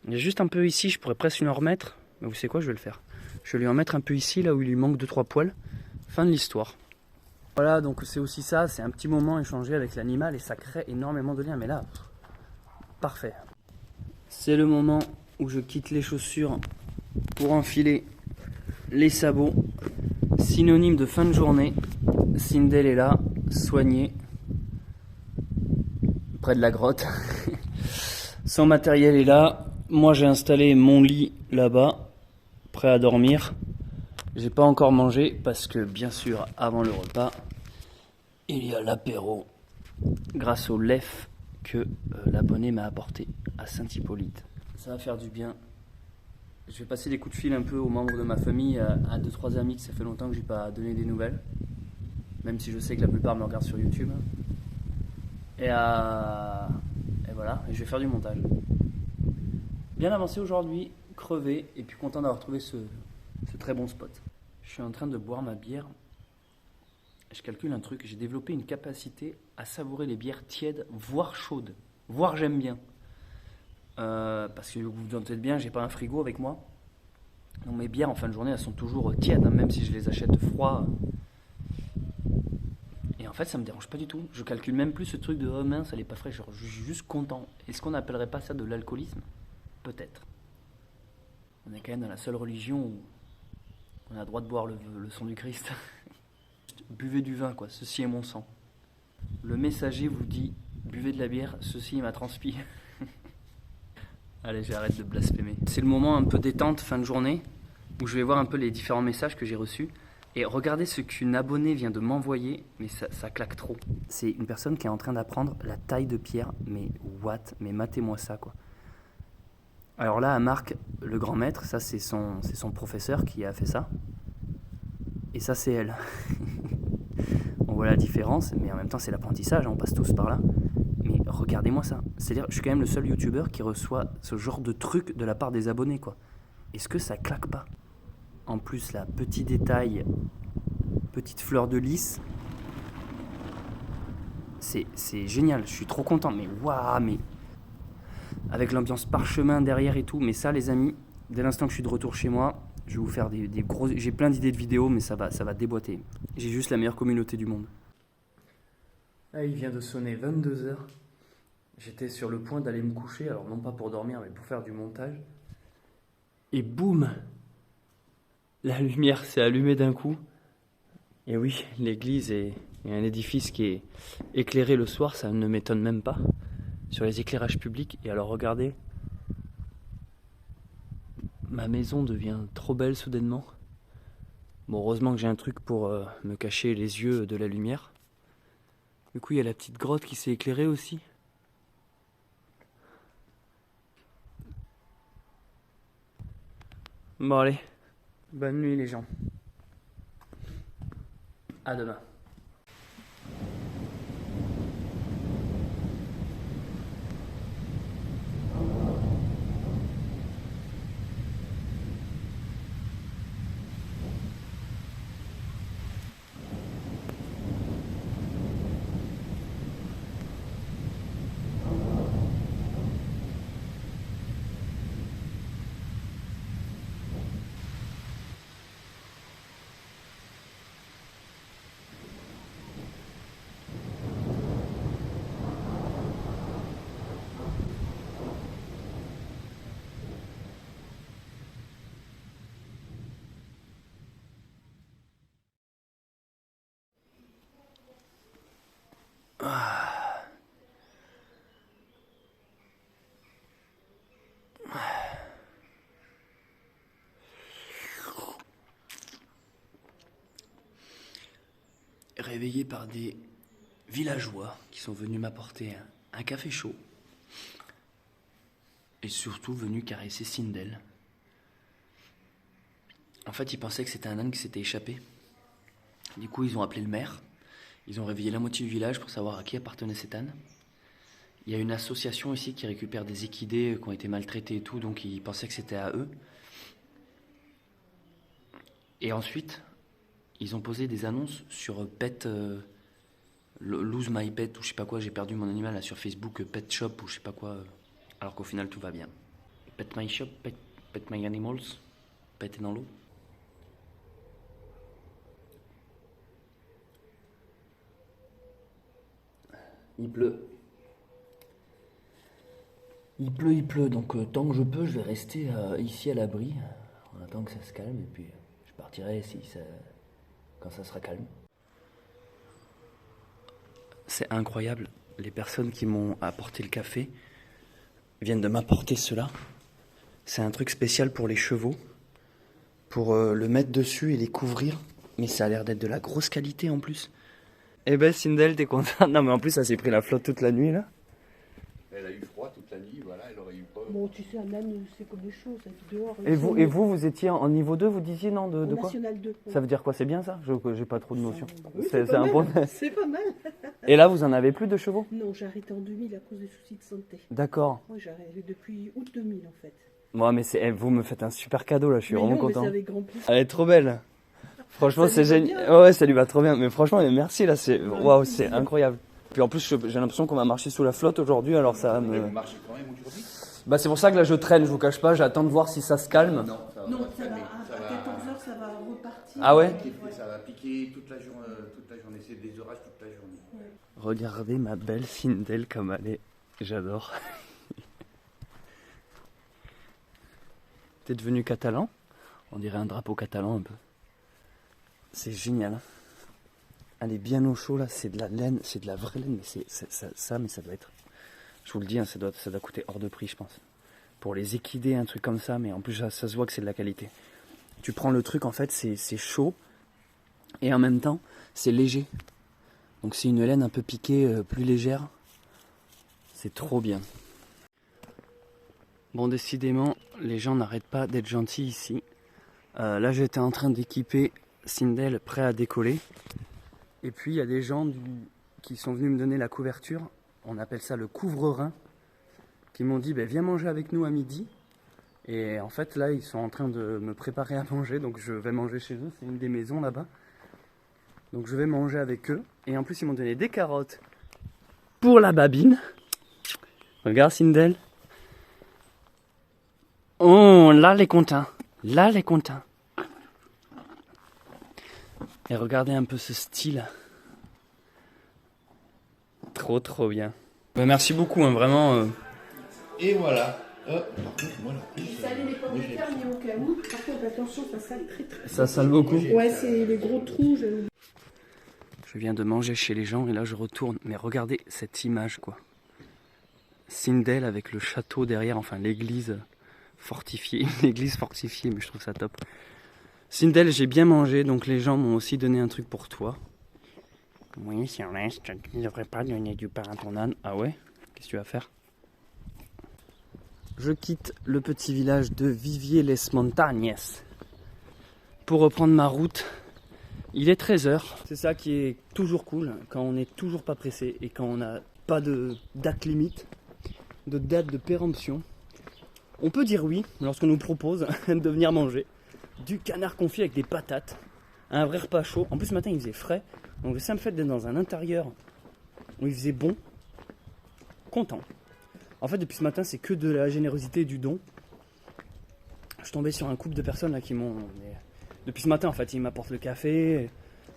S1: Il y a juste un peu ici, je pourrais presque lui en remettre. Mais vous savez quoi, je vais le faire. Je vais lui en mettre un peu ici, là où il lui manque 2-3 poils. Fin de l'histoire. Voilà, donc c'est aussi ça, c'est un petit moment échangé avec l'animal et ça crée énormément de liens. Mais là, parfait. C'est le moment où je quitte les chaussures pour enfiler les sabots. Synonyme de fin de journée. Sindel est là, soigné, près de la grotte. Son matériel est là. Moi j'ai installé mon lit là-bas, prêt à dormir. J'ai pas encore mangé parce que bien sûr avant le repas il y a l'apéro grâce au lef que l'abonné m'a apporté à Saint-Hippolyte. Ça va faire du bien. Je vais passer des coups de fil un peu aux membres de ma famille, à 2-3 amis que ça fait longtemps que j'ai pas donné des nouvelles, même si je sais que la plupart me regardent sur YouTube. Et voilà, et je vais faire du montage. Bien avancé aujourd'hui, crevé, et puis content d'avoir trouvé ce très bon spot. Je suis en train de boire ma bière. Je calcule un truc, j'ai développé une capacité à savourer les bières tièdes, voire chaudes. Voire j'aime bien. Parce que vous vous doutez bien, j'ai pas un frigo avec moi. Donc mes bières en fin de journée, elles sont toujours tièdes, hein, même si je les achète froids. Et en fait, ça me dérange pas du tout. Je calcule même plus ce truc de oh mince, elle est pas fraîche. Genre, je suis juste content. Est-ce qu'on n'appellerait pas ça de l'alcoolisme? Peut-être. On est quand même dans la seule religion où on a le droit de boire le sang du Christ. Buvez du vin, quoi. Ceci est mon sang. Le messager vous dit buvez de la bière, ceci est ma transpi. Allez, j'arrête de blasphémer. C'est le moment un peu détente, fin de journée, où je vais voir un peu les différents messages que j'ai reçus. Et regardez ce qu'une abonnée vient de m'envoyer, mais ça claque trop. C'est une personne qui est en train d'apprendre la taille de pierre, mais what? Mais matez-moi ça, quoi. Alors là, à Marc, le grand maître, ça c'est son professeur qui a fait ça. Et ça c'est elle. On voit la différence, mais en même temps c'est l'apprentissage, on passe tous par là. Mais regardez-moi ça. C'est-à-dire, je suis quand même le seul youtubeur qui reçoit ce genre de truc de la part des abonnés, quoi. Est-ce que ça claque pas? En plus, là, petit détail, petite fleur de lys. C'est génial, je suis trop content. Mais waouh, mais avec l'ambiance parchemin derrière et tout. Mais ça, les amis, dès l'instant que je suis de retour chez moi, je vais vous faire des gros... J'ai plein d'idées de vidéos, mais ça va déboîter. J'ai juste la meilleure communauté du monde. Là, il vient de sonner 22h. J'étais sur le point d'aller me coucher, alors non pas pour dormir, mais pour faire du montage. Et boum! La lumière s'est allumée d'un coup. Et oui, l'église est un édifice qui est éclairé le soir, ça ne m'étonne même pas. Sur les éclairages publics. Et alors regardez, ma maison devient trop belle soudainement. Bon, heureusement que j'ai un truc pour me cacher les yeux de la lumière. Du coup, il y a la petite grotte qui s'est éclairée aussi. Bon allez, bonne nuit les gens. À demain. Réveillé par des villageois qui sont venus m'apporter un café chaud et surtout venus caresser Sindel. En fait, ils pensaient que c'était un âne qui s'était échappé. Du coup, ils ont appelé le maire. Ils ont réveillé la moitié du village pour savoir à qui appartenait cet âne. Il y a une association ici qui récupère des équidés qui ont été maltraités et tout, donc ils pensaient que c'était à eux. Et ensuite, ils ont posé des annonces sur Pet, Lose My Pet ou je sais pas quoi, j'ai perdu mon animal là sur Facebook, Pet Shop ou je sais pas quoi, alors qu'au final tout va bien. Pet My Shop, Pet My Animals, Pet est dans l'eau. Il pleut. Il pleut, donc tant que je peux, je vais rester ici à l'abri, en attendant que ça se calme, et puis je partirai quand ça sera calme. C'est incroyable, les personnes qui m'ont apporté le café viennent de m'apporter cela. C'est un truc spécial pour les chevaux, pour le mettre dessus et les couvrir, mais ça a l'air d'être de la grosse qualité en plus. Eh ben Sindel, t'es content? Non mais en plus ça s'est pris la flotte toute la nuit là.
S7: Elle a eu froid toute la nuit, voilà, elle aurait eu peur.
S5: Bon, tu sais, un âne, c'est comme les choses, ça vit dehors.
S1: Et vous étiez en niveau 2, vous disiez, non, de quoi?
S5: National 2.
S1: Ça veut dire quoi? C'est bien ça? J'ai pas trop de notions.
S5: Oui,
S1: C'est
S5: pas
S1: un
S5: mal.
S1: bon...
S5: C'est pas mal.
S1: Et là, vous en avez plus de chevaux?
S5: Non, j'ai arrêté en 2000 à cause des soucis de santé.
S1: D'accord.
S5: Moi, j'ai arrêté depuis août 2000 en fait.
S1: Moi, mais vous me faites un super cadeau là, je suis
S5: Mais
S1: vraiment
S5: non, mais
S1: content.
S5: c'est avec grand plaisir.
S1: Elle est trop belle. Franchement,
S5: Ça
S1: c'est
S5: lui va
S1: génial.
S5: bien.
S1: Ouais, ça lui va trop bien. Mais franchement, merci là, c'est waouh, c'est incroyable. Puis en plus, j'ai l'impression qu'on va marcher sous la flotte aujourd'hui, alors ça
S7: Mais
S1: me.
S7: vous marchez quand même aujourd'hui?
S1: Bah c'est pour ça que là je traîne, je vous cache pas, j'attends de voir si ça se calme.
S7: Non, ça va
S5: Non,
S7: pas
S5: ça va,
S7: traîner,
S5: à 14h, ça va repartir.
S1: Ah ouais?
S7: Ça va piquer toute la journée, c'est des orages toute la journée.
S1: Regardez ma belle Sindel comme elle est, j'adore. T'es devenu catalan? On dirait un drapeau catalan un peu. C'est génial. Elle est bien au chaud là, c'est de la laine, c'est de la vraie laine, mais mais ça doit être. Je vous le dis, hein, ça doit coûter hors de prix, je pense. Pour les équidés, un truc comme ça, mais en plus ça se voit que c'est de la qualité. Tu prends le truc, en fait, c'est chaud et en même temps, c'est léger. Donc c'est une laine un peu piquée, plus légère. C'est trop bien. Bon, décidément, les gens n'arrêtent pas d'être gentils ici. Là, j'étais en train d'équiper Sindel prêt à décoller. Et puis, il y a des gens qui sont venus me donner la couverture. On appelle ça le couvre-rein. Qui m'ont dit, viens manger avec nous à midi. Et en fait, là, ils sont en train de me préparer à manger. Donc, je vais manger chez eux. C'est une des maisons là-bas. Donc, je vais manger avec eux. Et en plus, ils m'ont donné des carottes pour la babine. Regarde, Sindel. Oh, là, les contents. Là, les contents. Et regardez un peu ce style. Trop, trop bien. Merci beaucoup, hein, vraiment.
S7: Et voilà. Par contre, moi là.
S5: Saler les pommes de terre, mais au cas où. Par contre, attention, ça sale très très.
S1: Ça sale beaucoup.
S5: Ouais, c'est les gros trous.
S1: Je viens de manger chez les gens et là je retourne. Mais regardez cette image, quoi. Sindel avec le château derrière, enfin l'église fortifiée. L'église fortifiée, mais je trouve ça top. Sindel, j'ai bien mangé, donc les gens m'ont aussi donné un truc pour toi. Oui, Céleste, tu ne devrais pas donner du pain à ton âne. Ah ouais? Qu'est-ce que tu vas faire? Je quitte le petit village de Viviers-les-Montagnes pour reprendre ma route. Il est 13h. C'est ça qui est toujours cool, quand on n'est toujours pas pressé et quand on n'a pas de date limite, de date de péremption. On peut dire oui lorsqu'on nous propose de venir manger du canard confit avec des patates, un vrai repas chaud. En plus ce matin il faisait frais, donc le simple fait d'être dans un intérieur où il faisait bon, content. En fait depuis ce matin c'est que de la générosité et du don. Je suis tombé sur un couple de personnes là qui m'ont... Depuis ce matin en fait ils m'apportent le café,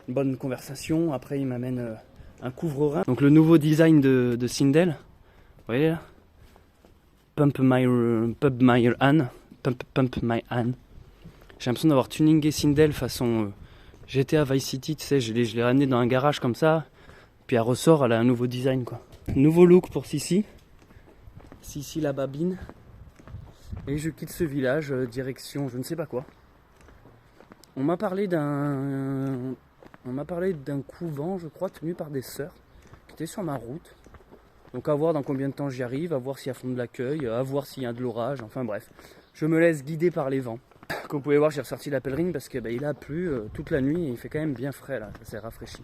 S1: une bonne conversation, après ils m'amènent un couvre-rein. Donc le nouveau design de Sindel, vous voyez là, Pump my hand. J'ai l'impression d'avoir tuningé Sindel façon GTA Vice City, tu sais, je l'ai ramené dans un garage comme ça, puis elle ressort, elle a un nouveau design quoi. Nouveau look pour Sissi. Sissi la babine. Et je quitte ce village, direction je ne sais pas quoi. On m'a parlé d'un couvent, je crois, tenu par des sœurs, qui était sur ma route. Donc à voir dans combien de temps j'y arrive, à voir s'il y a fond de l'accueil, à voir s'il y a de l'orage, enfin bref. Je me laisse guider par les vents. Comme vous pouvez voir, j'ai ressorti la pèlerine parce que il a plu toute la nuit et il fait quand même bien frais là, ça s'est rafraîchi.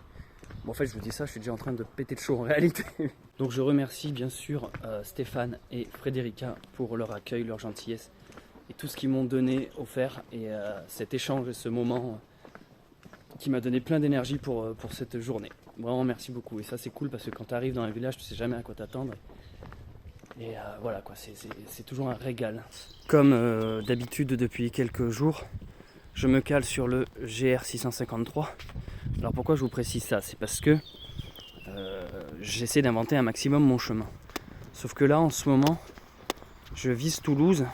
S1: Bon en fait je vous dis ça, je suis déjà en train de péter de chaud en réalité. Donc je remercie bien sûr Stéphane et Frédérica pour leur accueil, leur gentillesse et tout ce qu'ils m'ont donné, offert et cet échange et ce moment qui m'a donné plein d'énergie pour cette journée. Vraiment merci beaucoup et ça c'est cool parce que quand tu arrives dans un village tu sais jamais à quoi t'attendre. Et voilà quoi, c'est toujours un régal. Comme d'habitude depuis quelques jours, je me cale sur le GR653. Alors pourquoi je vous précise ça? C'est parce que j'essaie d'inventer un maximum mon chemin. Sauf que là en ce moment, je vise Toulouse.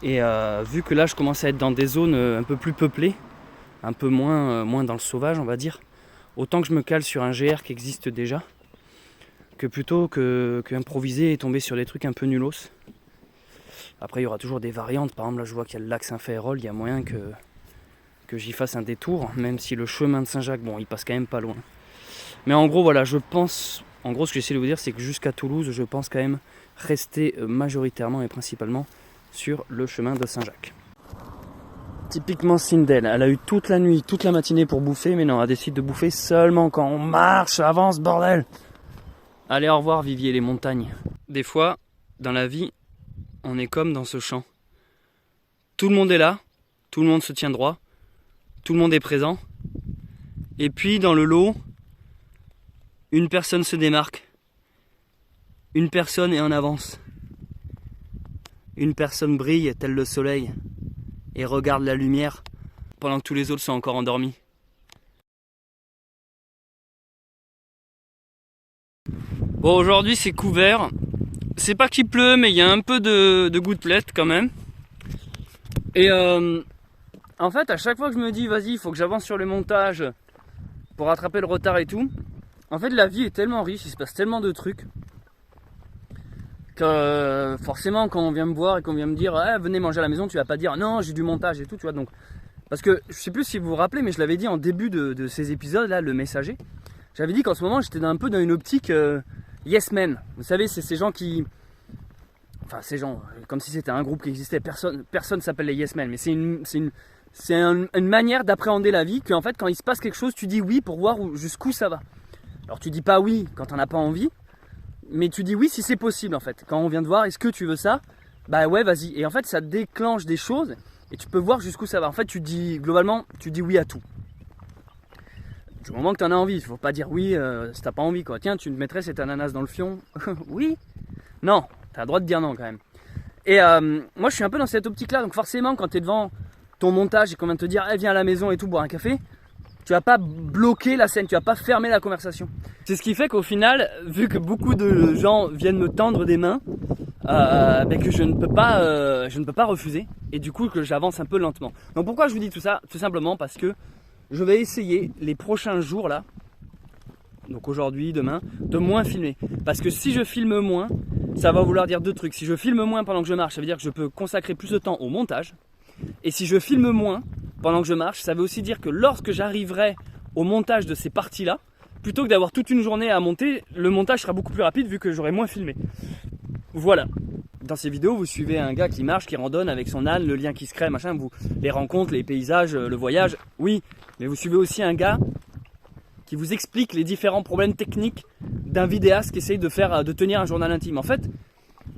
S1: Et vu que là je commence à être dans des zones un peu plus peuplées, un peu moins dans le sauvage on va dire, autant que je me cale sur un GR qui existe déjà, que plutôt qu'improviser et tomber sur des trucs un peu nulos. Après il y aura toujours des variantes, par exemple là je vois qu'il y a le lac Saint-Féérol, il y a moyen que j'y fasse un détour, même si le chemin de Saint-Jacques, bon il passe quand même pas loin. Mais en gros voilà, je pense En gros, ce que j'essaie de vous dire, c'est que jusqu'à Toulouse, je pense quand même rester majoritairement et principalement sur le chemin de Saint-Jacques. Typiquement Sindel, elle a eu toute la nuit, toute la matinée pour bouffer, mais non, elle décide de bouffer seulement quand on marche, avance, bordel. Allez, au revoir Vivier, les montagnes. Des fois, dans la vie, on est comme dans ce champ. Tout le monde est là, tout le monde se tient droit, tout le monde est présent. Et puis dans le lot, une personne se démarque. Une personne est en avance. Une personne brille tel le soleil et regarde la lumière pendant que tous les autres sont encore endormis. Bon, aujourd'hui c'est couvert. C'est pas qu'il pleut, mais il y a un peu de gouttelettes quand même. Et en fait, à chaque fois que je me dis, vas-y, il faut que j'avance sur les montages pour rattraper le retard et tout, en fait, la vie est tellement riche, il se passe tellement de trucs que forcément, quand on vient me voir et qu'on vient me dire, venez manger à la maison, tu vas pas dire, non, j'ai du montage et tout, tu vois. Donc, parce que je sais plus si vous vous rappelez, mais je l'avais dit en début de ces épisodes là, le messager. J'avais dit qu'en ce moment, j'étais un peu dans une optique yes men. Vous savez, c'est ces gens qui, enfin ces gens, comme si c'était un groupe qui existait. Personne s'appelle les yes men, mais c'est une manière d'appréhender la vie qu'en fait, quand il se passe quelque chose, tu dis oui pour voir jusqu'où ça va. Alors tu dis pas oui quand t'en as pas envie, mais tu dis oui si c'est possible en fait. Quand on vient te voir, est-ce que tu veux ça? Bah ouais, vas-y. Et en fait, ça déclenche des choses et tu peux voir jusqu'où ça va. En fait, globalement, tu dis oui à tout. Du moment que tu en as envie, il ne faut pas dire oui si tu n'as pas envie, quoi. Tiens, tu me mettrais cet ananas dans le fion? Oui? Non, tu as le droit de dire non quand même. Et moi, je suis un peu dans cette optique-là. Donc forcément, quand tu es devant ton montage et qu'on vient te dire viens à la maison et tout, boire un café, tu vas pas bloquer la scène, tu vas pas fermer la conversation. C'est ce qui fait qu'au final, vu que beaucoup de gens viennent me tendre des mains, que je ne peux pas refuser. Et du coup, que j'avance un peu lentement. Donc pourquoi je vous dis tout ça? Tout simplement parce que je vais essayer les prochains jours là, donc aujourd'hui, demain, de moins filmer. Parce que si je filme moins, ça va vouloir dire deux trucs. Si je filme moins pendant que je marche, ça veut dire que je peux consacrer plus de temps au montage. Et si je filme moins pendant que je marche, ça veut aussi dire que lorsque j'arriverai au montage de ces parties-là, plutôt que d'avoir toute une journée à monter, le montage sera beaucoup plus rapide vu que j'aurai moins filmé. Voilà. Dans ces vidéos, vous suivez un gars qui marche, qui randonne avec son âne, le lien qui se crée, machin, vous les rencontres, les paysages, le voyage, oui, mais vous suivez aussi un gars qui vous explique les différents problèmes techniques d'un vidéaste qui essaye de tenir un journal intime. En fait,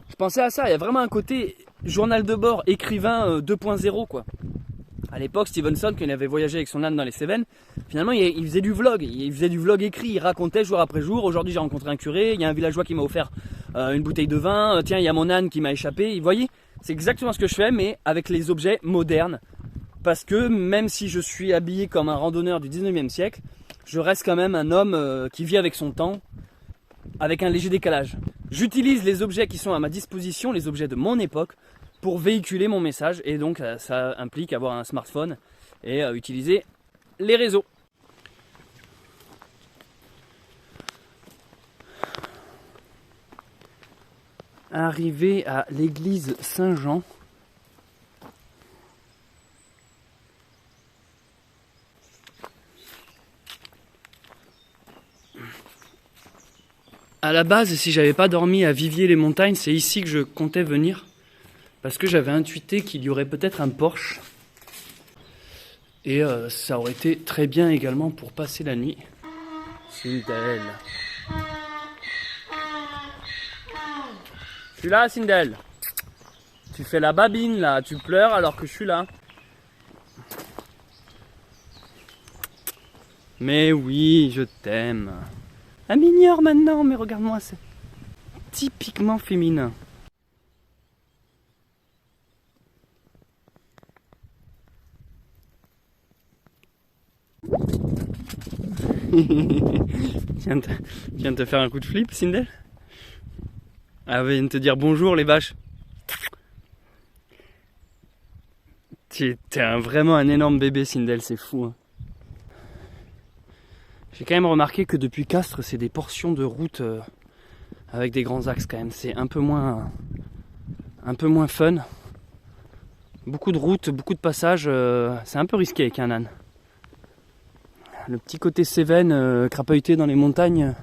S1: je pensais à ça, il y a vraiment un côté journal de bord, écrivain 2.0 quoi. À l'époque, Stevenson, quand il avait voyagé avec son âne dans les Cévennes, finalement il faisait du vlog, écrit, il racontait jour après jour. Aujourd'hui j'ai rencontré un curé, il y a un villageois qui m'a offert une bouteille de vin, tiens il y a mon âne qui m'a échappé. Vous voyez, c'est exactement ce que je fais mais avec les objets modernes. Parce que même si je suis habillé comme un randonneur du 19e siècle, je reste quand même un homme qui vit avec son temps, avec un léger décalage. J'utilise les objets qui sont à ma disposition, les objets de mon époque, pour véhiculer mon message. Et donc ça implique avoir un smartphone et utiliser les réseaux. Arrivé à l'église Saint-Jean, à la base, si j'avais pas dormi à Vivier-les-Montagnes, c'est ici que je comptais venir. Parce que j'avais intuité qu'il y aurait peut-être un Porsche. Et ça aurait été très bien également pour passer la nuit. Sindel. Je suis là, Sindel. Tu fais la babine là, tu pleures alors que je suis là. Mais oui, je t'aime. Elle m'ignore maintenant, mais regarde-moi, c'est typiquement féminin. Viens de te faire un coup de flip, Sindel? Ah, viens de te dire bonjour, les vaches. T'es vraiment un énorme bébé, Sindel, c'est fou. Hein. J'ai quand même remarqué que depuis Castres, c'est des portions de route avec des grands axes quand même. C'est un peu moins fun. Beaucoup de routes, beaucoup de passages. C'est un peu risqué avec un âne. Le petit côté Cévennes, crapahuté dans les montagnes,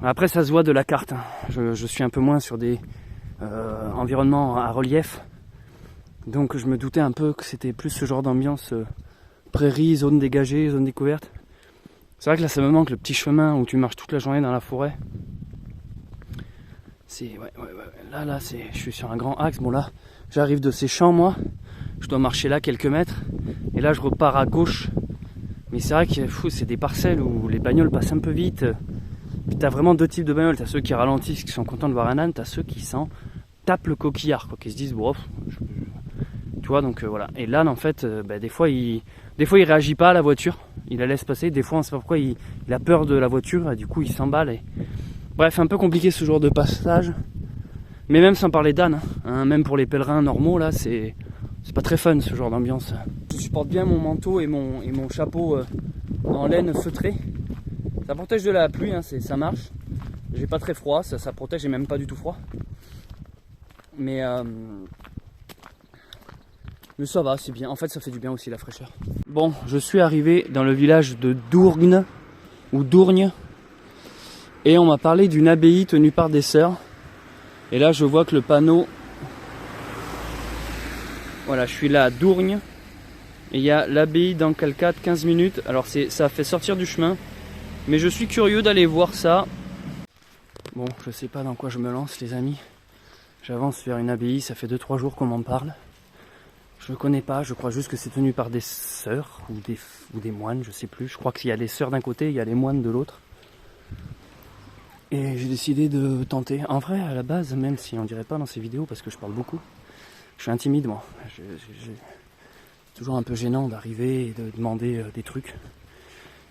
S1: Après ça se voit de la carte, hein. Je suis un peu moins sur des environnements à relief. Donc je me doutais un peu que c'était plus ce genre d'ambiance prairie, zone dégagée, zone découverte. C'est vrai que là ça me manque le petit chemin où tu marches toute la journée dans la forêt. C'est là je suis sur un grand axe. Bon là j'arrive de ces champs moi. Je dois marcher là quelques mètres. Et là je repars à gauche. Mais c'est vrai que c'est des parcelles où les bagnoles passent un peu vite. Puis t'as vraiment deux types de bagnoles. T'as ceux qui ralentissent, qui sont contents de voir un âne. T'as ceux qui s'en tapent le coquillard, quoi, qui se disent bon, tu vois, donc voilà. Et l'âne en fait, des fois il réagit pas à la voiture. Il la laisse passer. Des fois on sait pas pourquoi il a peur de la voiture. Et du coup il s'emballe. Et... Bref, un peu compliqué ce genre de passage. Mais même sans parler d'âne, hein, même pour les pèlerins normaux là, c'est pas très fun ce genre d'ambiance. Je porte bien mon manteau et mon chapeau en laine feutrée. Ça protège de la pluie, hein, ça marche. J'ai pas très froid, ça protège, j'ai même pas du tout froid. Mais ça va, c'est bien. En fait, ça fait du bien aussi la fraîcheur. Bon, je suis arrivé dans le village de Dourgne ou Dourgne. Et on m'a parlé d'une abbaye tenue par des sœurs. Et là, je vois que le panneau... Voilà, je suis là à Dourgne. Et il y a l'abbaye d'Ancalcat, 15 minutes. Alors ça fait sortir du chemin. Mais je suis curieux d'aller voir ça. Bon, je sais pas dans quoi je me lance les amis. J'avance vers une abbaye, ça fait 2-3 jours qu'on m'en parle. Je connais pas, je crois juste que c'est tenu par des sœurs ou des moines, je sais plus. Je crois qu'il y a les sœurs d'un côté, il y a les moines de l'autre. Et j'ai décidé de tenter. En vrai, à la base, même si on dirait pas dans ces vidéos parce que je parle beaucoup, je suis intimide moi. C'est toujours un peu gênant d'arriver et de demander des trucs.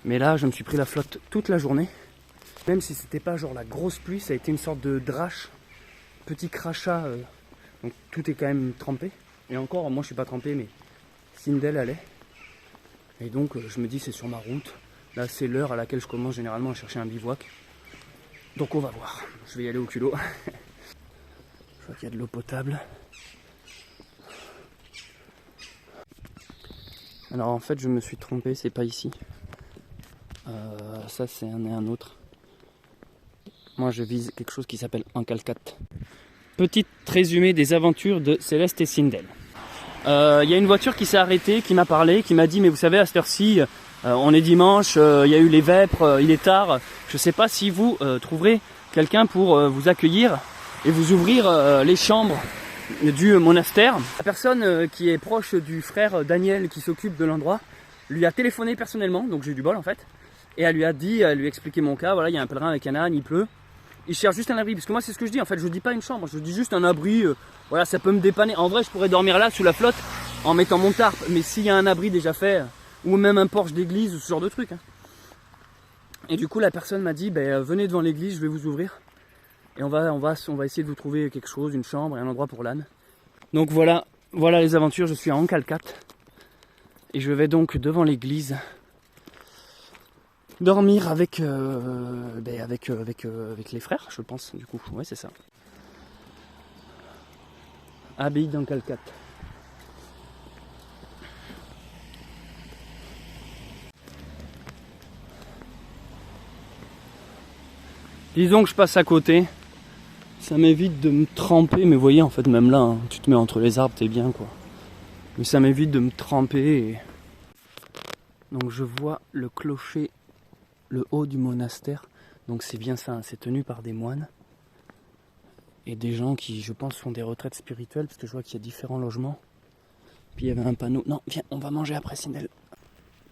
S1: Mais là, je me suis pris la flotte toute la journée. Même si c'était pas genre la grosse pluie, ça a été une sorte de drache, petit crachat. Donc tout est quand même trempé. Et encore, moi je suis pas trempé, mais Sindel allait. Et donc je me dis c'est sur ma route. Là c'est l'heure à laquelle je commence généralement à chercher un bivouac. Donc on va voir. Je vais y aller au culot. Je vois qu'il y a de l'eau potable. Alors en fait je me suis trompé, c'est pas ici. Ça c'est un autre. Moi je vise quelque chose qui s'appelle Ancalcat. Petit résumé des aventures de Céleste et Sindel. Il y a une voiture qui s'est arrêtée, qui m'a parlé, qui m'a dit mais vous savez à cette heure-ci, on est dimanche, il y a eu les vêpres, il est tard. Je sais pas si vous trouverez quelqu'un pour vous accueillir et vous ouvrir les chambres du monastère. La personne qui est proche du frère Daniel qui s'occupe de l'endroit lui a téléphoné personnellement, donc j'ai eu du bol en fait. Et elle lui a dit, elle lui a expliqué mon cas, voilà, il y a un pèlerin avec un âne, il pleut. Il cherche juste un abri, parce que moi c'est ce que je dis, en fait je dis pas une chambre, je dis juste un abri, voilà, ça peut me dépanner. En vrai je pourrais dormir là sous la flotte en mettant mon tarp, mais s'il y a un abri déjà fait, ou même un porche d'église, ou ce genre de truc. Hein. Et du coup la personne m'a dit, venez devant l'église, je vais vous ouvrir. Et on va essayer de vous trouver quelque chose, une chambre et un endroit pour l'âne. Donc voilà les aventures, je suis à Ancalcat. Et je vais donc devant l'église dormir avec les frères, je pense, du coup. Ouais, c'est ça. Abbaye d'Ancalcat. Disons que je passe à côté. Ça m'évite de me tremper, mais vous voyez, en fait, même là, hein, tu te mets entre les arbres, t'es bien, quoi. Mais ça m'évite de me tremper. Et... Donc je vois le clocher, le haut du monastère. Donc c'est bien ça, hein, c'est tenu par des moines. Et des gens qui, je pense, font des retraites spirituelles, parce que je vois qu'il y a différents logements. Puis il y avait un panneau. Non, viens, on va manger après, Sindel.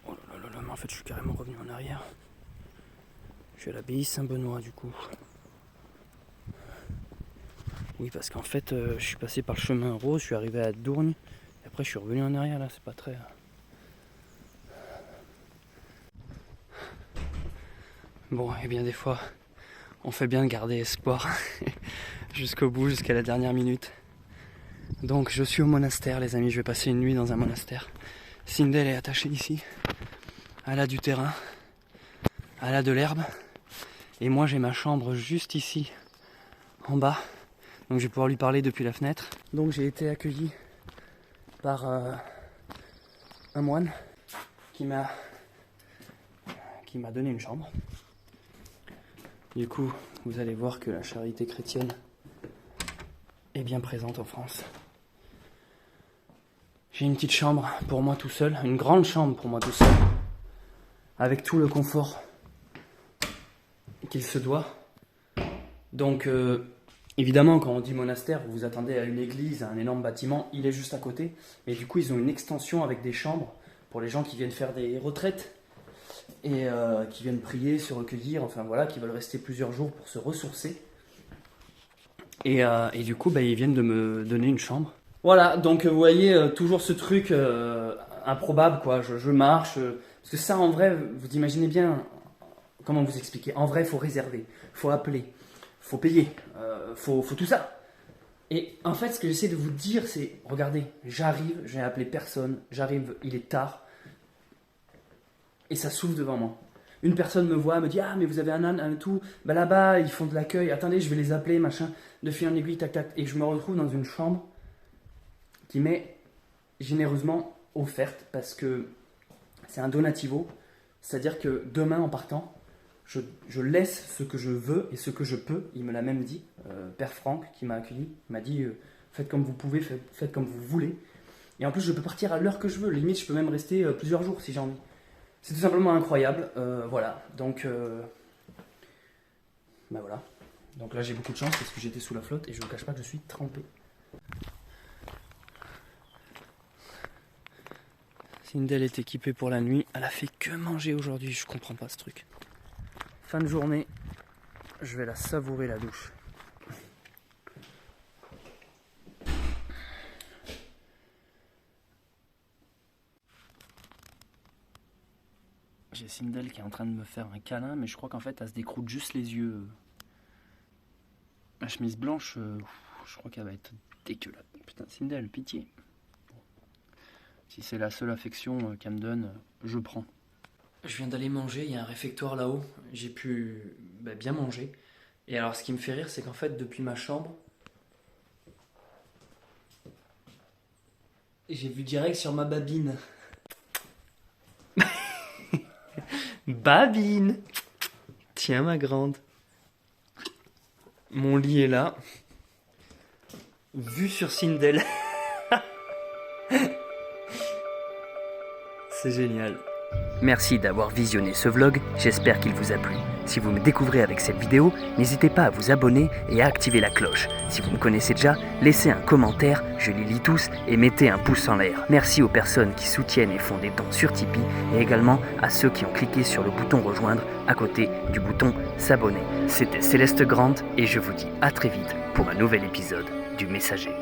S1: Oh là là là, mais en fait, je suis carrément revenu en arrière. Je suis à l'abbaye Saint-Benoît, du coup. Oui, parce qu'en fait, je suis passé par le chemin rose, je suis arrivé à Dourgne. Et après, je suis revenu en arrière, là, c'est pas très... Bon, et bien des fois, on fait bien de garder espoir jusqu'au bout, jusqu'à la dernière minute. Donc je suis au monastère les amis, je vais passer une nuit dans un monastère. Sindel est attachée ici. Elle a du terrain, elle a de l'herbe. Et moi j'ai ma chambre juste ici, en bas. Donc je vais pouvoir lui parler depuis la fenêtre. Donc j'ai été accueilli par un moine qui m'a donné une chambre. Du coup, vous allez voir que la charité chrétienne est bien présente en France. J'ai une petite chambre pour moi tout seul, une grande chambre pour moi tout seul, avec tout le confort qu'il se doit. Donc, évidemment, quand on dit monastère, vous vous attendez à une église, à un énorme bâtiment, il est juste à côté. Mais du coup, ils ont une extension avec des chambres pour les gens qui viennent faire des retraites et qui viennent prier, se recueillir, enfin voilà, qui veulent rester plusieurs jours pour se ressourcer. Et du coup, ils viennent de me donner une chambre. Voilà, donc vous voyez, toujours ce truc improbable, quoi. Je marche, parce que ça, en vrai, vous imaginez bien, comment vous expliquer. En vrai, il faut réserver, il faut appeler, il faut payer, faut tout ça. Et en fait, ce que j'essaie de vous dire, c'est, regardez, j'arrive, je n'ai appelé personne, j'arrive, il est tard, et ça s'ouvre devant moi. Une personne me voit, me dit « Ah, mais vous avez un âne, un tout, là-bas, ils font de l'accueil, attendez, je vais les appeler, machin, de fil en aiguille, tac, tac. » Et je me retrouve dans une chambre qui m'est généreusement offerte, parce que c'est un donativo, c'est-à-dire que demain, en partant, je laisse ce que je veux et ce que je peux. Il me l'a même dit, Père Franck, qui m'a accueilli, m'a dit faites comme vous pouvez, faites comme vous voulez. Et en plus, je peux partir à l'heure que je veux. Limite, je peux même rester plusieurs jours si j'ai envie. C'est tout simplement incroyable. Voilà. Donc, voilà. Donc là, j'ai beaucoup de chance parce que j'étais sous la flotte et je ne vous cache pas que je suis trempé. Sindel est équipée pour la nuit. Elle a fait que manger aujourd'hui. Je comprends pas ce truc. Fin de journée, je vais la savourer la douche. J'ai Sindel qui est en train de me faire un câlin, mais je crois qu'en fait elle se décroute juste les yeux. Ma chemise blanche, je crois qu'elle va être dégueulasse. Putain, Sindel, pitié. Si c'est la seule affection qu'elle me donne, je prends. Je viens d'aller manger, il y a un réfectoire là-haut, j'ai pu bien manger. Et alors ce qui me fait rire, c'est qu'en fait depuis ma chambre, j'ai vu direct sur ma babine. Babine! Tiens ma grande. Mon lit est là. Vue sur Sindel. C'est génial.
S2: Merci d'avoir visionné ce vlog, j'espère qu'il vous a plu. Si vous me découvrez avec cette vidéo, n'hésitez pas à vous abonner et à activer la cloche. Si vous me connaissez déjà, laissez un commentaire, je les lis tous, et mettez un pouce en l'air. Merci aux personnes qui soutiennent et font des dons sur Tipeee, et également à ceux qui ont cliqué sur le bouton rejoindre à côté du bouton s'abonner. C'était Céleste Grande, et je vous dis à très vite pour un nouvel épisode du Messager.